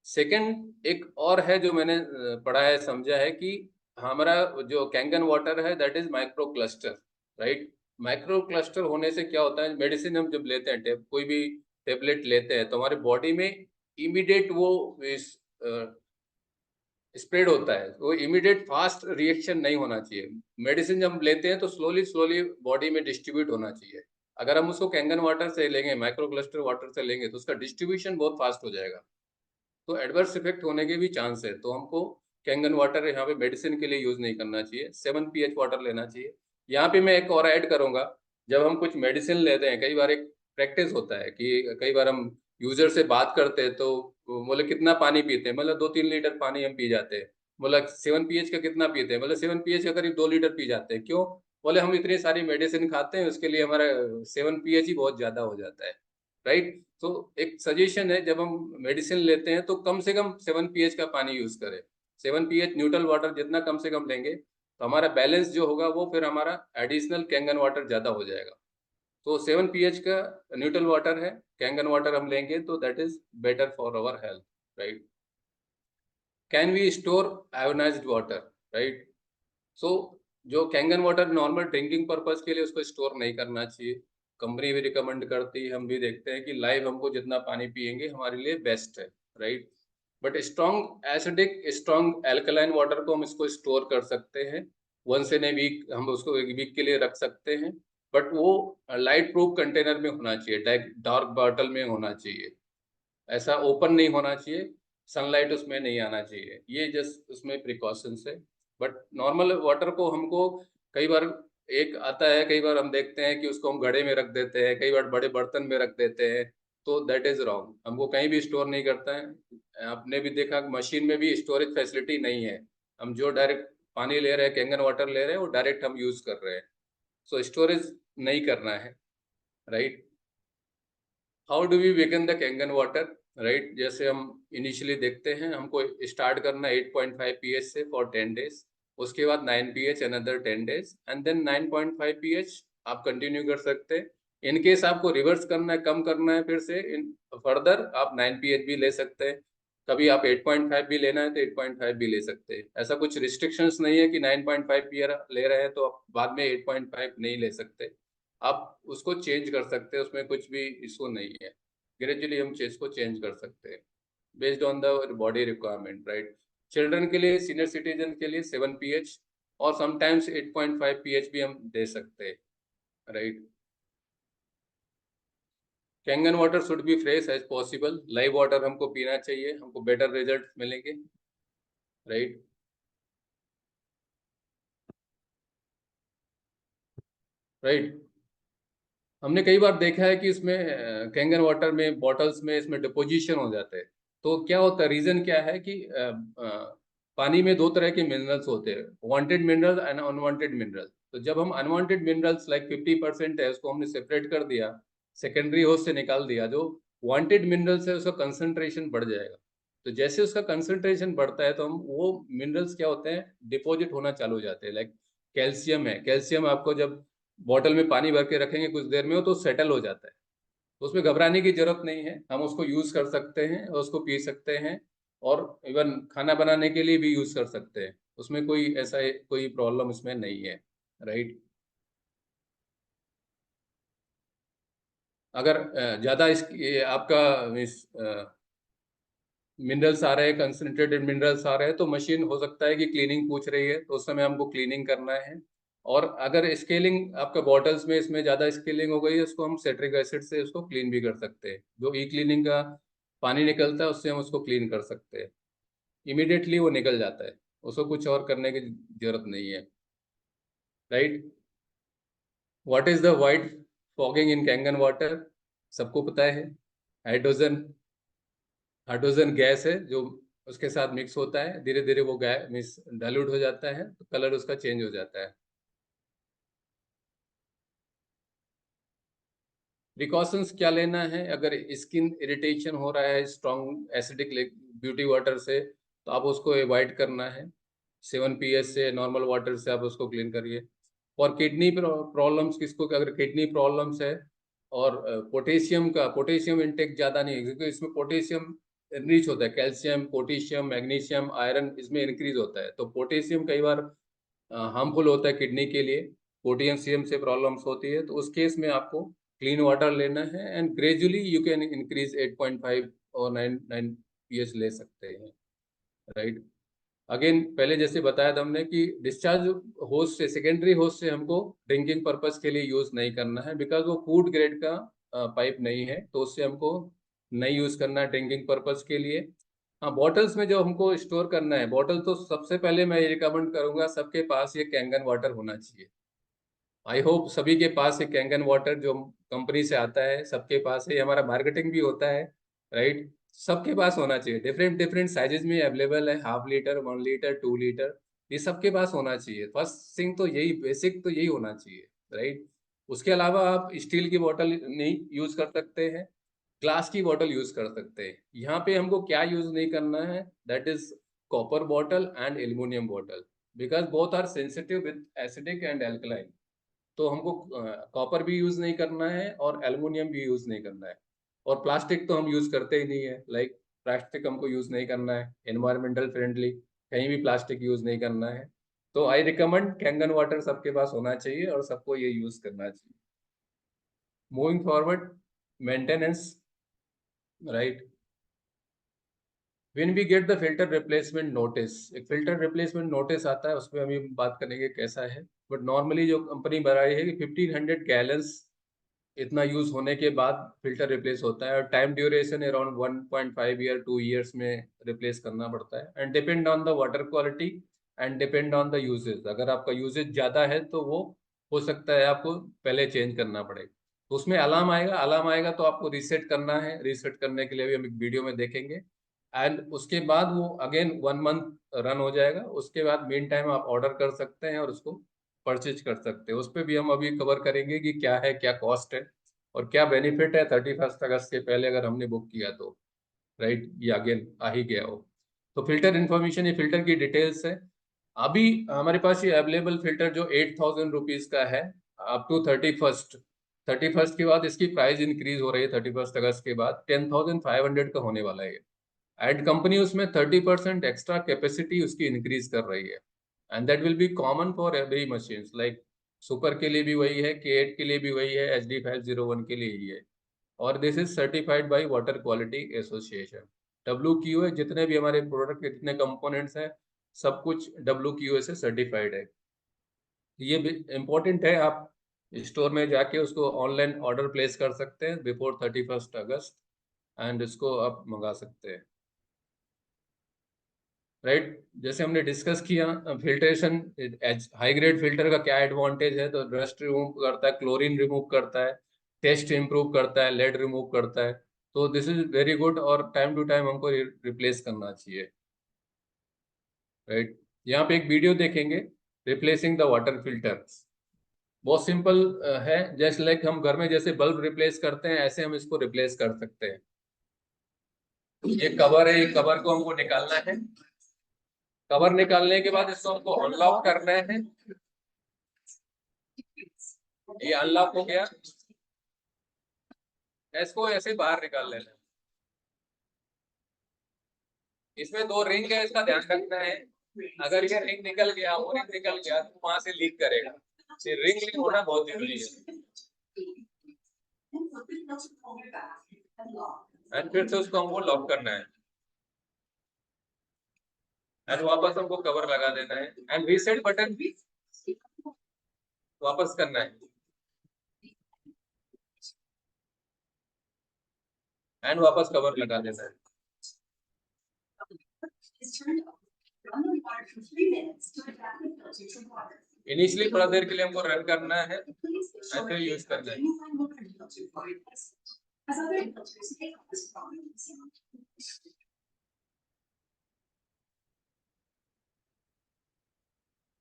सेकंड एक और है जो मैंने पढ़ा है, समझा है कि हमारा जो कैंगन वाटर है that is micro cluster, right. Micro cluster होने से क्या होता है, मेडिसिन हम जब लेते हैं, कोई भी टेबलेट लेते हैं, तो हमारे बॉडी में इमीडिएट वो स्प्रेड होता है। वो इमीडिएट फास्ट रिएक्शन नहीं होना चाहिए। मेडिसिन जब हम लेते हैं तो स्लोली स्लोली बॉडी में डिस्ट्रीब्यूट होना चाहिए। अगर हम उसको कैंगन वाटर से लेंगे, माइक्रो क्लस्टर वाटर से लेंगे, तो उसका डिस्ट्रीब्यूशन बहुत फास्ट हो जाएगा, तो एडवर्स इफेक्ट होने के भी चांस है। तो हमको कैंगन वाटर यहाँ पे मेडिसिन के लिए यूज नहीं करना चाहिए, 7 pH वाटर लेना चाहिए। यहाँ पे मैं एक और ऐड करूंगा, जब हम कुछ मेडिसिन लेते हैं, कई बार एक प्रैक्टिस होता है कि कई बार हम यूजर से बात करते हैं तो बोले कितना पानी पीते हैं, मतलब 2-3 लीटर पानी हम पी जाते हैं। बोला 7 pH का कितना पीते हैं, मतलब 7 pH का करीब 2 लीटर पी जाते हैं। क्यों? बोले हम इतनी सारी मेडिसिन खाते हैं, उसके लिए हमारा 7 pH ही बहुत ज्यादा हो जाता है, राइट। तो एक सजेशन है, जब हम मेडिसिन लेते हैं तो कम से कम 7 pH का पानी यूज करें। 7 pH न्यूट्रल वाटर जितना कम से कम लेंगे तो हमारा बैलेंस जो होगा वो फिर हमारा एडिशनल कैंगन वाटर ज्यादा हो जाएगा। तो 7 pH का न्यूट्रल वाटर है, कैंगन वाटर हम लेंगे तो that is better for our health, right. Can we store ionised water, right. So जो Kangen water normal drinking purpose के लिए, उसको स्टोर नहीं करना चाहिए। कंपनी भी रिकमेंड करती है, हम भी देखते हैं कि लाइव हमको जितना पानी पियेंगे हमारे लिए बेस्ट है, right. But strong acidic, strong alkaline water को हम इसको स्टोर कर सकते हैं। वंस इन ए वीक हम उसको एक वीक के लिए रख सकते हैं। बट वो लाइट प्रूफ कंटेनर में होना चाहिए, डार्क बॉटल में होना चाहिए। ऐसा ओपन नहीं होना चाहिए, सनलाइट उसमें नहीं आना चाहिए। ये जस्ट उसमें प्रिकॉशंस है। बट नॉर्मल वाटर को हमको कई बार एक आता है, कई बार हम देखते हैं कि उसको हम घड़े में रख देते हैं, कई बार बड़े बर्तन में रख देते हैं, तो दैट इज रॉन्ग। हमको कहीं भी स्टोर नहीं करता है। आपने भी देखा मशीन में भी स्टोरेज फैसिलिटी नहीं है। हम जो डायरेक्ट पानी ले रहे हैं, कैंगन वाटर ले रहे हैं, वो डायरेक्ट हम यूज कर रहे हैं। सो स्टोरेज नहीं करना है, right. How do we weaken the Kangen water, right. जैसे हम इनिशियली देखते हैं, हमको स्टार्ट करना 8.5 pH से फॉर 10 डेज। उसके बाद 9 pH another 10 days, and then 9.5 pH आप कंटिन्यू कर सकते हैं। इन केस आपको रिवर्स करना है, कम करना है, फिर से इन फर्दर आप 9 pH भी ले सकते हैं। कभी आप 8.5 भी लेना है तो 8.5 भी ले सकते हैं। ऐसा कुछ रिस्ट्रिक्शंस नहीं है कि 9.5 ले रहे हैं तो आप बाद में 8.5 नहीं ले सकते। आप उसको चेंज कर सकते हैं, उसमें कुछ भी इशू नहीं है। ग्रेजुअली हम चीज को चेंज कर सकते हैं based on the body requirement, right. Children के लिए, सीनियर सिटीजन के लिए 7 pH और समटाइम्स 8.5 pH भी हम दे सकते हैं, right. Kangen water should be fresh as possible. Live water हमको पीना चाहिए, हमको बेटर रिजल्ट मिलेंगे, राइट। राइट। हमने कई बार देखा है कि इसमें कैंगन वाटर में, बॉटल्स में, इसमें डिपोजिशन हो जाते हैं। तो क्या होता है, रीजन क्या है कि पानी में दो तरह के मिनरल्स होते हैं, wanted mineral and unwanted mineral. तो जब हम अनवांटेड मिनरल्स लाइक 50% है उसको हमने सेपरेट कर दिया, सेकेंडरी होस्ट से निकाल दिया, जो वांटेड मिनरल्स है उसका कंसंट्रेशन बढ़ जाएगा। तो जैसे उसका कंसंट्रेशन बढ़ता है तो हम वो मिनरल्स क्या होते हैं, डिपॉजिट होना चालू हो जाते हैं। लाइक कैल्शियम है, कैल्शियम आपको जब बॉटल में पानी भर के रखेंगे कुछ देर में हो तो सेटल हो जाता है, तो उसमें घबराने की जरूरत नहीं है, हम उसको यूज कर सकते हैं और उसको पी सकते हैं, और इवन खाना बनाने के लिए भी यूज कर सकते हैं, उसमें कोई ऐसा कोई प्रॉब्लम इसमें नहीं है, राइट। अगर ज्यादा इस ये आपका मिनरल्स आ रहे हैं, कंसंट्रेटेड मिनरल्स आ रहे हैं, तो मशीन हो सकता है कि क्लीनिंग पूछ रही है, तो उस समय हमको क्लीनिंग करना है। और अगर स्केलिंग आपका बॉटल्स में इसमें ज़्यादा स्केलिंग हो गई है, उसको हम सेट्रिक एसिड से उसको क्लीन भी कर सकते हैं, जो ई क्लीनिंग का पानी निकलता है उससे हम उसको क्लीन कर सकते हैं, इमीडिएटली वो निकल जाता है, उसको कुछ और करने की जरूरत नहीं है, right. What is the white fogging in Kangen water, सबको पता है, हाइड्रोजन, हाइड्रोजन गैस है जो उसके साथ मिक्स होता है, धीरे धीरे वो गैस मिक्स डाइल्यूट हो जाता है तो कलर उसका चेंज हो जाता है। प्रिकॉशंस क्या लेना है, अगर स्किन इरिटेशन हो रहा है स्ट्रॉन्ग एसिडिक ब्यूटी वाटर से, तो आप उसको अवॉइड करना है, 7 pH से नॉर्मल वाटर से आप उसको क्लीन करिए। और किडनी प्रॉब्लम्स, किसको अगर किडनी प्रॉब्लम्स है, और पोटेशियम का, पोटेशियम इंटेक ज़्यादा नहीं है क्योंकि इसमें पोटेशियम रिच होता है, कैल्शियम पोटेशियम मैग्नीशियम आयरन इसमें इंक्रीज होता है, तो पोटेशियम कई बार हार्मफुल होता है किडनी के लिए, पोटेशियम से प्रॉब्लम्स होती है, तो उस केस में आपको क्लीन वाटर लेना है, and gradually you can increase 8.5 और 9 pH ले सकते हैं, राइट। अगेन पहले जैसे बताया था हमने कि डिस्चार्ज होस्ट से, सेकेंडरी होस्ट से हमको ड्रिंकिंग पर्पस के लिए यूज नहीं करना है, बिकॉज वो फूड ग्रेड का पाइप नहीं है, तो उससे हमको नहीं यूज करना है ड्रिंकिंग पर्पस के लिए। हाँ, बॉटल्स में जो हमको स्टोर करना है बॉटल, तो सबसे पहले मैं ये रिकमेंड करूंगा सबके पास ये कैंगन वाटर होना चाहिए। आई होप सभी के पास एक कैंगन वाटर जो कंपनी से आता है सबके पास है, ये हमारा मार्केटिंग भी होता है, राइट। सबके पास होना चाहिए, डिफरेंट डिफरेंट साइजेस में अवेलेबल है, हाफ लीटर, 1 लीटर, 2 लीटर, ये सबके पास होना चाहिए। फर्स्ट थिंग तो यही, बेसिक तो यही होना चाहिए, राइट। उसके अलावा आप स्टील की बोतल नहीं यूज कर सकते हैं, ग्लास की बोतल यूज कर सकते हैं। यहाँ पे हमको क्या यूज नहीं करना है, that is copper bottle and aluminium bottle, because both are sensitive with acidic and alkaline. तो हमको कॉपर भी यूज नहीं करना है और एल्युमिनियम भी यूज नहीं करना है, और प्लास्टिक तो हम यूज करते ही नहीं है, लाइक प्लास्टिक हमको यूज नहीं करना है, एनवायरमेंटल फ्रेंडली कहीं भी प्लास्टिक यूज नहीं करना है। तो आई रिकमेंड कैंगन वाटर सबके पास होना चाहिए और सबको ये यूज करना चाहिए। Moving forward, maintenance, right. When we get the filter replacement notice, एक फिल्टर रिप्लेसमेंट नोटिस आता है, उसमें हम बात करेंगे कैसा है, बट नॉर्मली जो कंपनी बनाई है कि 1500 गैलन्स इतना यूज होने के बाद फिल्टर रिप्लेस होता है, और time duration around 1.5 year 2 years में रिप्लेस करना पड़ता है, and depend on the water quality and depend on the usage. अगर आपका यूजेज ज़्यादा है तो वो हो सकता है आपको पहले चेंज करना पड़े, तो उसमें अलार्म आएगा, अलार्म आएगा तो आपको रीसेट करना है, रीसेट करने के लिए भी हम एक वीडियो में देखेंगे, एंड उसके बाद वो अगेन 1 मंथ रन हो जाएगा, उसके बाद मेन टाइम आप ऑर्डर कर सकते हैं और उसको परचेज कर सकते हैं। उस पर भी हम अभी कवर करेंगे कि क्या है, क्या कॉस्ट है और क्या बेनिफिट है 31 अगस्त के पहले अगर हमने बुक किया तो, राइट, ये अगेन आ ही गया हो। तो फिल्टर इन्फॉर्मेशन, ये फिल्टर की डिटेल्स है। अभी हमारे पास ये अवेलेबल फिल्टर जो 8,000 रुपीज का है, अप टू 31st, 31st के बाद इसकी प्राइस इंक्रीज हो रही है, 31 अगस्त के बाद 10,500 का होने वाला है। एड कंपनी उसमें 30% एक्स्ट्रा कैपेसिटी उसकी इंक्रीज कर रही है, and that will be common for every machine, like super के लिए भी वही है, K8 के लिए भी वही है, HD501 के लिए ही है, और this is certified by water quality association, WQA। जितने भी हमारे प्रोडक्ट के जितने कंपोनेंट्स हैं सब कुछ WQA से सर्टिफाइड है। ये भी इम्पोर्टेंट है, आप स्टोर में जाके उसको ऑनलाइन ऑर्डर प्लेस कर सकते हैं बिफोर 31 अगस्त, एंड इसको आप मंगा सकते हैं, राइट। जैसे हमने डिस्कस किया फिल्ट्रेशन, हाई ग्रेड फिल्टर का क्या एडवांटेज है, तो डस्ट रिमूव करता है, क्लोरीन रिमूव करता है, टेस्ट इंप्रूव करता है, लेड रिमूव करता है, तो दिस इज वेरी गुड, और टाइम टू टाइम हमको रिप्लेस करना चाहिए, राइट। यहाँ पे एक वीडियो देखेंगे, रिप्लेसिंग द वाटर फिल्टर्स। बहुत सिंपल है, जैसे लाइक हम घर में जैसे बल्ब रिप्लेस करते हैं, ऐसे हम इसको रिप्लेस कर सकते हैं। ये कवर है, ये कवर को हमको निकालना है। कवर निकालने के बाद इसको हमको अनलॉक करना है। ये अनलॉक हो गया, इसको ऐसे बाहर निकाल लेना है। इसमें दो रिंग है, इसका ध्यान रखना है। अगर ये रिंग निकल गया, वो रिंग निकल गया, तो वहां से लीक करेगा। रिंग लीक होना बहुत जरूरी है। एंड फिर से उसको हमको लॉक करना है, एंड वापस हमको कवर लगा देना है, एंड रीसेट बटन भी वापस करना है, एंड वापस कवर लगा देना है। इनिशियली थोड़ा देर के लिए हमको रन करना है, फिर यूज करना है।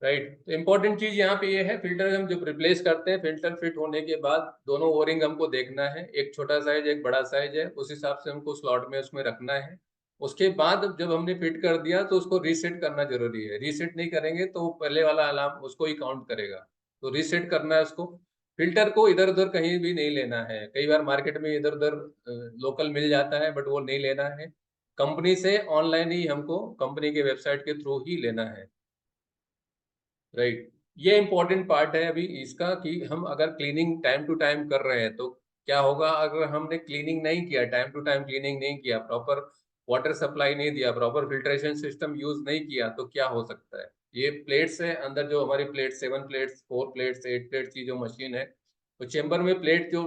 राइट। इंपॉर्टेंट चीज यहाँ पे ये है, फिल्टर हम जब रिप्लेस करते हैं, फिल्टर फिट होने के बाद दोनों ओरिंग हमको देखना है, एक छोटा साइज एक बड़ा साइज है, उस हिसाब से हमको स्लॉट में उसमें रखना है। उसके बाद जब हमने फिट कर दिया तो उसको रीसेट करना जरूरी है। रीसेट नहीं करेंगे तो वो पहले वाला अलार्म उसको ही काउंट करेगा, तो रीसेट करना है उसको। फिल्टर को इधर उधर कहीं भी नहीं लेना है, कई बार मार्केट में इधर उधर लोकल मिल जाता है, बट वो नहीं लेना है। कंपनी से ऑनलाइन ही हमको कंपनी के वेबसाइट के थ्रू ही लेना है, राइट। ये इंपॉर्टेंट पार्ट है अभी इसका, कि हम अगर क्लीनिंग टाइम टू टाइम कर रहे हैं तो क्या होगा। अगर हमने क्लीनिंग नहीं किया, टाइम टू टाइम क्लीनिंग नहीं किया, प्रॉपर वाटर सप्लाई नहीं दिया, प्रॉपर फिल्ट्रेशन सिस्टम यूज नहीं किया, तो क्या हो सकता है। ये प्लेट्स है अंदर, जो हमारी प्लेट 7 प्लेट्स 4 प्लेट्स 8 प्लेट्स की जो मशीन है, तो चेम्बर में प्लेट जो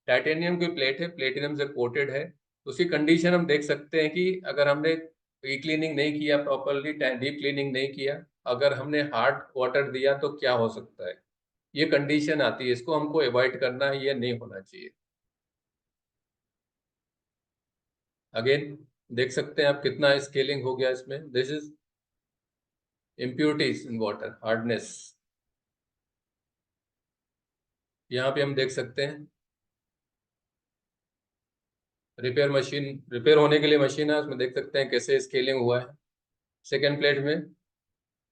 टाइटेनियम की प्लेट है, प्लेटिनम से कोटेड है, उसकी कंडीशन हम देख सकते हैं कि अगर हमने क्लीनिंग नहीं किया प्रॉपरली, डीप क्लीनिंग नहीं किया, अगर हमने हार्ड वाटर दिया तो क्या हो सकता है। ये कंडीशन आती है, इसको हमको अवॉइड करना है, ये नहीं होना चाहिए। अगेन देख सकते हैं आप कितना स्केलिंग हो गया इसमें। This is impurities in water, hardness. यहाँ पे हम देख सकते हैं रिपेयर मशीन, रिपेयर होने के लिए मशीन है, उसमें देख सकते हैं कैसे स्केलिंग हुआ है। सेकेंड प्लेट में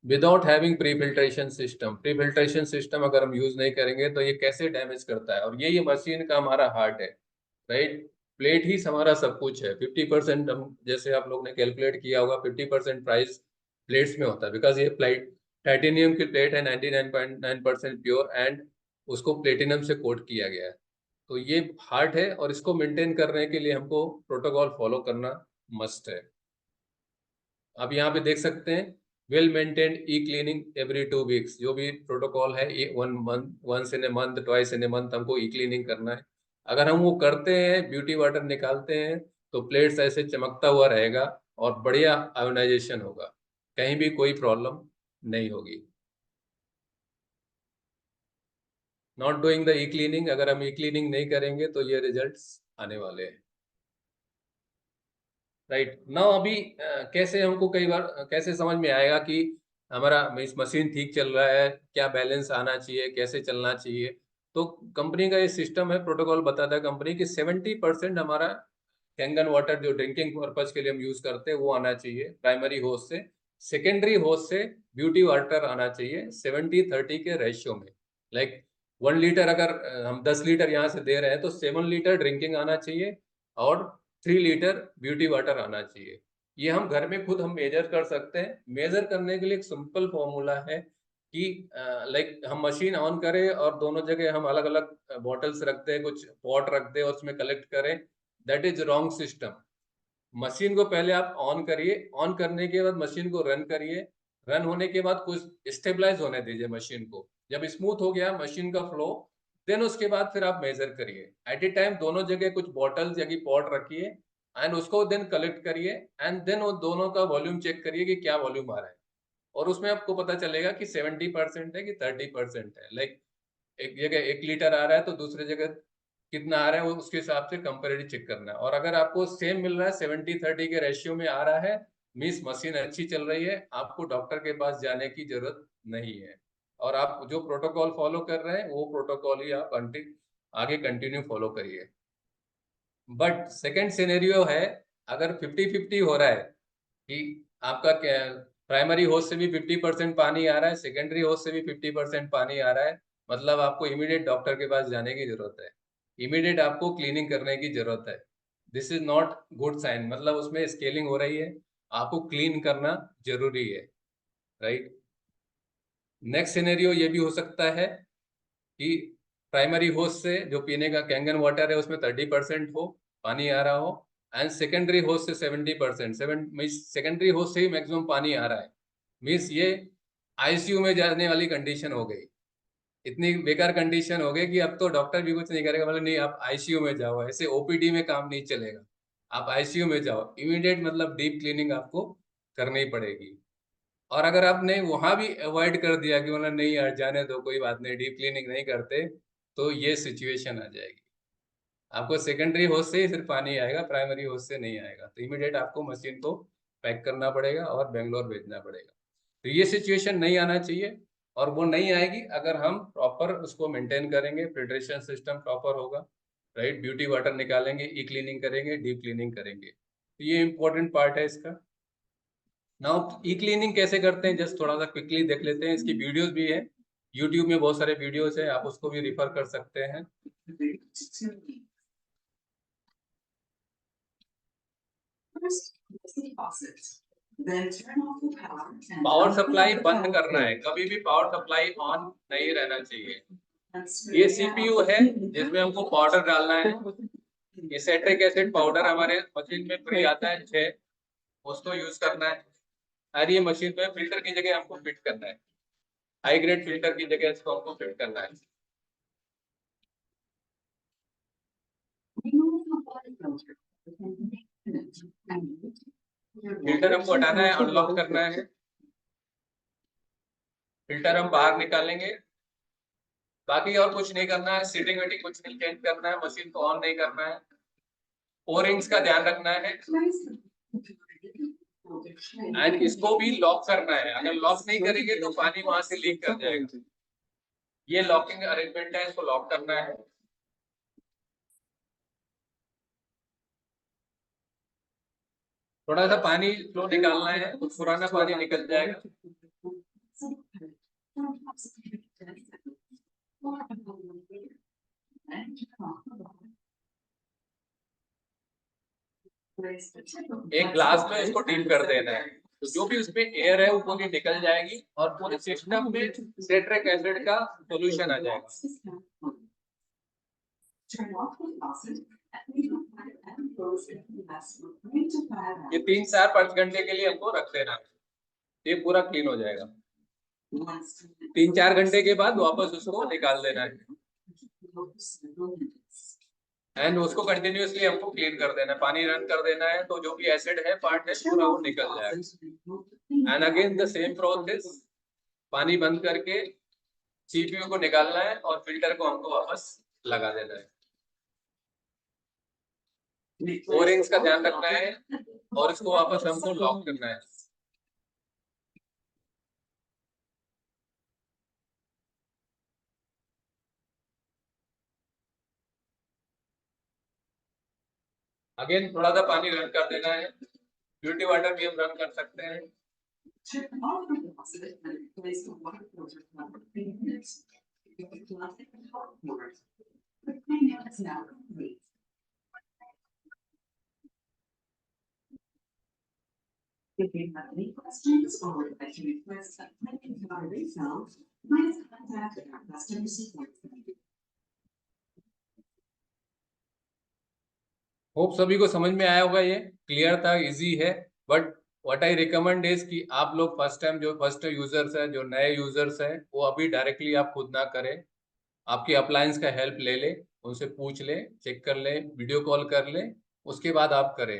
without having pre filtration system, pre filtration system अगर हम यूज नहीं करेंगे तो ये कैसे डैमेज करता है। और ये मशीन का हमारा हार्ट है, राइट। प्लेट ही हमारा सब कुछ है। 50% हम, जैसे आप लोग ने कैलकुलेट किया होगा, 50% प्राइस प्लेट्स में होता है, बिकॉज ये प्लेट टाइटेनियम की प्लेट है, 99.9% प्योर, एंड उसको प्लेटिनम से कोट किया गया है। तो ये हार्ट है, और इसको मेंटेन करने के लिए हमको प्रोटोकॉल फॉलो करना मस्ट है। आप यहाँ पे देख सकते हैं, well maintained E cleaning every 2 weeks, जो भी प्रोटोकॉल है, ये 1 month, once in a month, twice in a month हमको ई क्लीनिंग करना है। अगर हम वो करते हैं, ब्यूटी वाटर निकालते हैं, तो प्लेट्स ऐसे चमकता हुआ रहेगा और बढ़िया आयोनाइजेशन होगा, कहीं भी कोई प्रॉब्लम नहीं होगी। Not doing the E cleaning, अगर हम ई क्लीनिंग नहीं करेंगे तो ये रिजल्ट्स आने वाले हैं, राइट ना। अभी कैसे हमको कई बार कैसे समझ में आएगा कि हमारा इस मशीन ठीक चल रहा है, क्या बैलेंस आना चाहिए, कैसे चलना चाहिए। तो कंपनी का ये सिस्टम है, प्रोटोकॉल बताता है कंपनी कि 70% हमारा कैंगन वाटर जो ड्रिंकिंग पर्पज के लिए हम यूज करते हैं वो आना चाहिए प्राइमरी होस्ट से। सेकेंडरी होस्ट से ब्यूटी वाटर आना चाहिए 70-30 के रेशियो में। लाइक 1 लीटर अगर हम 10 लीटर यहाँ से दे रहे हैं, तो 7 लीटर ड्रिंकिंग आना चाहिए, और 3 लीटर ब्यूटी वाटर आना चाहिए। ये हम घर में खुद हम मेजर कर सकते हैं। मेजर करने के लिए एक सिंपल फॉर्मूला है कि लाइक हम मशीन ऑन करें और दोनों जगह हम अलग अलग बॉटल्स रख दें, कुछ पॉट रख दें और उसमें कलेक्ट करें, that is wrong system. Machine को पहले आप ऑन करिए, ऑन करने के बाद मशीन को रन करिए, रन होने के बाद कुछ स्टेबलाइज होने दीजिए मशीन को। जब स्मूथ हो गया मशीन का फ्लो, देन उसके बाद फिर आप मेजर करिए। एट ए टाइम दोनों जगह कुछ बॉटल्स या पॉट रखिए, एंड उसको देन कलेक्ट करिए, एंड देन वो दोनों का वॉल्यूम चेक करिए कि क्या वॉल्यूम आ रहा है। और उसमें आपको पता चलेगा कि 70% है कि 30% है। लाइक एक जगह 1 लीटर आ रहा है तो दूसरी जगह कितना आ रहा है वो उसके हिसाब से कंपेरेटिव चेक करना है। और अगर आपको सेम मिल रहा है 70-30 के रेशियो में आ रहा है, मीन्स मशीन अच्छी चल रही है, आपको डॉक्टर के पास जाने की जरूरत नहीं है। और आप जो प्रोटोकॉल फॉलो कर रहे हैं वो प्रोटोकॉल ही आप आगे कंटिन्यू फॉलो करिए। बट सेकेंड सिनेरियो है, अगर 50-50 हो रहा है कि आपका प्राइमरी होस्ट से भी 50% पानी आ रहा है, सेकेंडरी होस्ट से भी 50% पानी आ रहा है, मतलब आपको इमीडिएट डॉक्टर के पास जाने की जरूरत है, इमीडिएट आपको क्लीनिंग करने की जरूरत है। This is not good sign, मतलब उसमें स्केलिंग हो रही है, आपको क्लीन करना जरूरी है, राइट। नेक्स्ट सिनेरियो ये भी हो सकता है कि प्राइमरी होस्ट से जो पीने का कैंगन वाटर है उसमें 30% हो, पानी आ रहा हो, एंड सेकेंडरी होस्ट से 70%, सेकेंडरी होस्ट से ही मैक्सिमम पानी आ रहा है, मीन्स ये आईसीयू में जाने वाली कंडीशन हो गई। इतनी बेकार कंडीशन हो गई कि अब तो डॉक्टर भी कुछ नहीं करेगा, मतलब नहीं आप आईसीयू में जाओ, ऐसे ओपीडी में काम नहीं चलेगा, आप आईसीयू में जाओ इमीडिएट, मतलब डीप क्लीनिंग आपको करनी पड़ेगी। और अगर आपने वहां भी अवॉइड कर दिया कि मतलब नहीं यार जाने दो कोई बात नहीं, डीप क्लीनिंग नहीं करते, तो ये सिचुएशन आ जाएगी, आपको सेकेंडरी होस्ट से ही सिर्फ पानी आएगा, प्राइमरी होस्ट से नहीं आएगा, तो इमीडिएट आपको मशीन को पैक करना पड़ेगा और बेंगलोर भेजना पड़ेगा। तो ये सिचुएशन नहीं आना चाहिए, और वो नहीं आएगी अगर हम प्रॉपर उसको मेंटेन करेंगे, फिल्ट्रेशन सिस्टम प्रॉपर होगा, राइट, ब्यूटी वाटर निकालेंगे, ई क्लीनिंग करेंगे, डीप क्लीनिंग करेंगे, तो ये इंपॉर्टेंट पार्ट है इसका। नाउ ई क्लीनिंग कैसे करते हैं, जस्ट थोड़ा सा क्विकली देख लेते हैं, इसकी वीडियोस भी है, यूट्यूब में बहुत सारे वीडियोस है, आप उसको भी रिफर कर सकते हैं। पावर सप्लाई बंद करना है, कभी भी पावर सप्लाई ऑन नहीं रहना चाहिए। ये सीपीयू है जिसमें हमको पाउडर डालना है, ये सेट्रिक एसिड पाउडर हमारे मशीन में फ्री आता है 6, उसको यूज करना है। और ये मशीन में फिल्टर की जगह हमको फिट करना है, हाई ग्रेड फिल्टर की जगह इसको हमको फिट करना है। फिल्टर हमको हटाना है, अनलॉक करना है, फिल्टर हम बाहर निकालेंगे, बाकी और कुछ नहीं करना है, सीटिंग वेटिंग कुछ नहीं चेंज करना है, मशीन को ऑन नहीं करना है, ओरिंग्स का ध्यान रखना है, एंड इसको भी लॉक करना है, अगर लॉक नहीं करेंगे तो पानी वहां से लीक कर जाएगा। ये लॉकिंग अरेंजमेंट है, इसको लॉक करना है। थोड़ा सा पानी फ्लो निकालना है, कुछ पुराना पानी निकल जाएगा। एक ग्लास में इसको डीप कर देना है, तो जो भी उसमें एयर है वो पूरी निकल जाएगी और पूरे सिस्टम में सिट्रिक एसिड का सोल्यूशन आ जाएगा। ये 3-4-5 घंटे के लिए हमको रख देना है, ये पूरा क्लीन हो जाएगा। 3-4 घंटे के बाद वापस उसको निकाल देना है, एंड उसको कंटिन्यूअसली हमको क्लीन कर देना है, पानी रन कर देना है, तो जो भी एसिड है पार्ट है पूरा वो निकल जाएगा। And again the same process, पानी बंद करके सीपीयू को निकालना है और फिल्टर को हमको वापस लगा देना है। ओरिंग्स का ध्यान रखना है और इसको वापस हमको लॉक करना है। अगेन थोड़ा सा पानी रन कर देना है, ब्यूटी वाटर भी हम रन कर सकते हैं। If you have any questions or would like to request a $20 refill, please contact our customer support center. Hope सभी को समझ में आया होगा, ये क्लियर था, इजी है। But what I recommend is कि आप लोग फर्स्ट टाइम जो फर्स्ट यूजर्स है, जो नए यूजर्स हैं, वो अभी डायरेक्टली आप खुद ना करें, आपके अप्लायंस का हेल्प ले ले, उनसे पूछ ले, चेक कर ले, वीडियो कॉल कर ले, उसके बाद आप करें,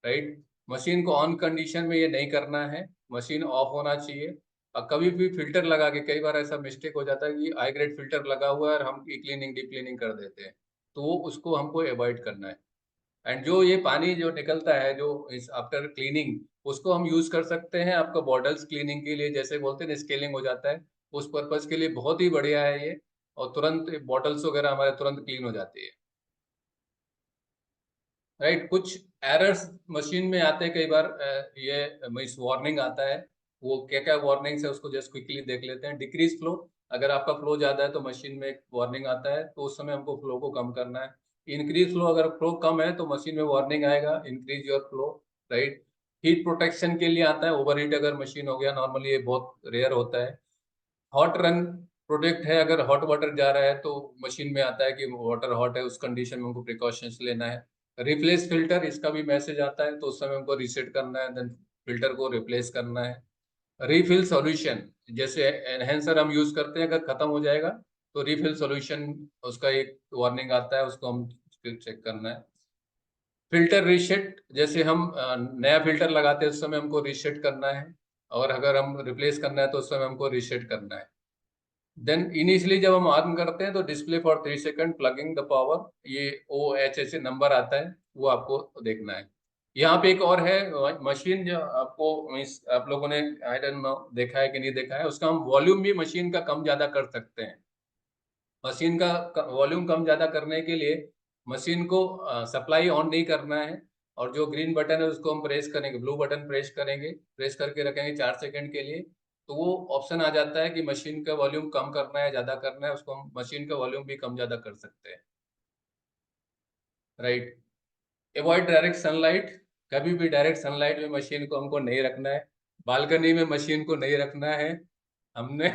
राइट। मशीन को ऑन कंडीशन में ये नहीं करना है, मशीन ऑफ होना चाहिए। और कभी भी फिल्टर लगा के, कई बार ऐसा मिस्टेक हो जाता है कि हाई ग्रेड फिल्टर लगा हुआ है और हम क्लीनिंग डीप क्लीनिंग कर देते हैं, तो वो उसको हमको अवॉइड करना है। एंड जो ये पानी जो निकलता है जो इस आफ्टर क्लीनिंग, उसको हम यूज कर सकते हैं आपका बॉटल्स क्लीनिंग के लिए, जैसे बोलते हैं स्केलिंग हो जाता है, उस पर्पज के लिए बहुत ही बढ़िया है ये। और तुरंत बॉटल्स वगैरह हमारे तुरंत क्लीन हो जाती है। राइट, कुछ एरर्स मशीन में आते हैं कई बार, ये मिस वार्निंग आता है। वो क्या क्या वार्निंग्स है उसको जस्ट क्विकली देख लेते हैं। डिक्रीज फ्लो, अगर आपका फ्लो ज्यादा है तो मशीन में एक वार्निंग आता है, तो उस समय हमको फ्लो को कम करना है। इंक्रीज फ्लो, अगर फ्लो कम है तो मशीन में वार्निंग आएगा increase your flow. Right, heat protection के लिए आता है, ओवर हीट अगर मशीन हो गया, नॉर्मली ये बहुत रेयर होता है। हॉट रन प्रोडक्ट है, अगर हॉट वाटर जा रहा है तो मशीन में आता है कि वाटर हॉट है, उस कंडीशन में हमको प्रिकॉशंस लेना है। रिप्लेस फिल्टर, इसका भी मैसेज आता है, तो उस समय हमको रीसेट करना है, देन फिल्टर को रिप्लेस करना है। रिफिल सॉल्यूशन, जैसे एनहेंसर हम यूज करते हैं, अगर खत्म हो जाएगा तो रिफिल सॉल्यूशन, उसका एक वार्निंग आता है, उसको हम चेक करना है। फिल्टर रीसेट, जैसे हम नया फिल्टर लगाते हैं उस समय हमको रीसेट करना है, और अगर हम रिप्लेस करना है तो उस समय हमको रीसेट करना है। देन इनिशियली जब हम ऑन करते हैं तो display for 3 second plugging the power, ये ओ एच ऐसे नंबर आता है, वो आपको देखना है। यहाँ पे एक और है मशीन, जो आपको आप लोगों ने आई डोंट नो देखा है कि नहीं देखा है, उसका हम वॉल्यूम भी मशीन का कम ज्यादा कर सकते हैं। मशीन का वॉल्यूम कम ज्यादा करने के लिए मशीन को सप्लाई ऑन नहीं करना है, और जो ग्रीन बटन है उसको हम प्रेस करेंगे, ब्लू बटन प्रेस करेंगे, प्रेस करके रखेंगे 4 सेकंड के लिए, तो वो ऑप्शन आ जाता है कि मशीन का वॉल्यूम कम करना है ज्यादा करना है, उसको हम मशीन का वॉल्यूम भी कम ज्यादा कर सकते हैं। राइट, अवॉइड डायरेक्ट सनलाइट, कभी भी डायरेक्ट सनलाइट में मशीन को हमको नहीं रखना है। बालकनी में मशीन को नहीं रखना है हमने।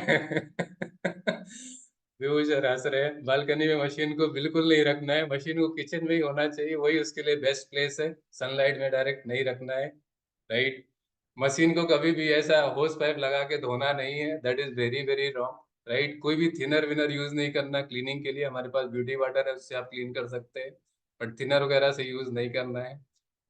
व्यूज हंस रहे हैं, बालकनी में मशीन को बिल्कुल नहीं रखना है, मशीन को किचन में ही होना चाहिए, वही उसके लिए बेस्ट प्लेस है। सनलाइट में डायरेक्ट नहीं रखना है। राइट, मशीन को कभी भी ऐसा होस पाइप लगा के धोना नहीं है, that is very very wrong. Right, कोई भी थिनर विनर यूज नहीं करना क्लीनिंग के लिए, हमारे पास ब्यूटी वाटर है उससे आप क्लीन कर सकते हैं, बट थिनर वगैरह से यूज नहीं करना है।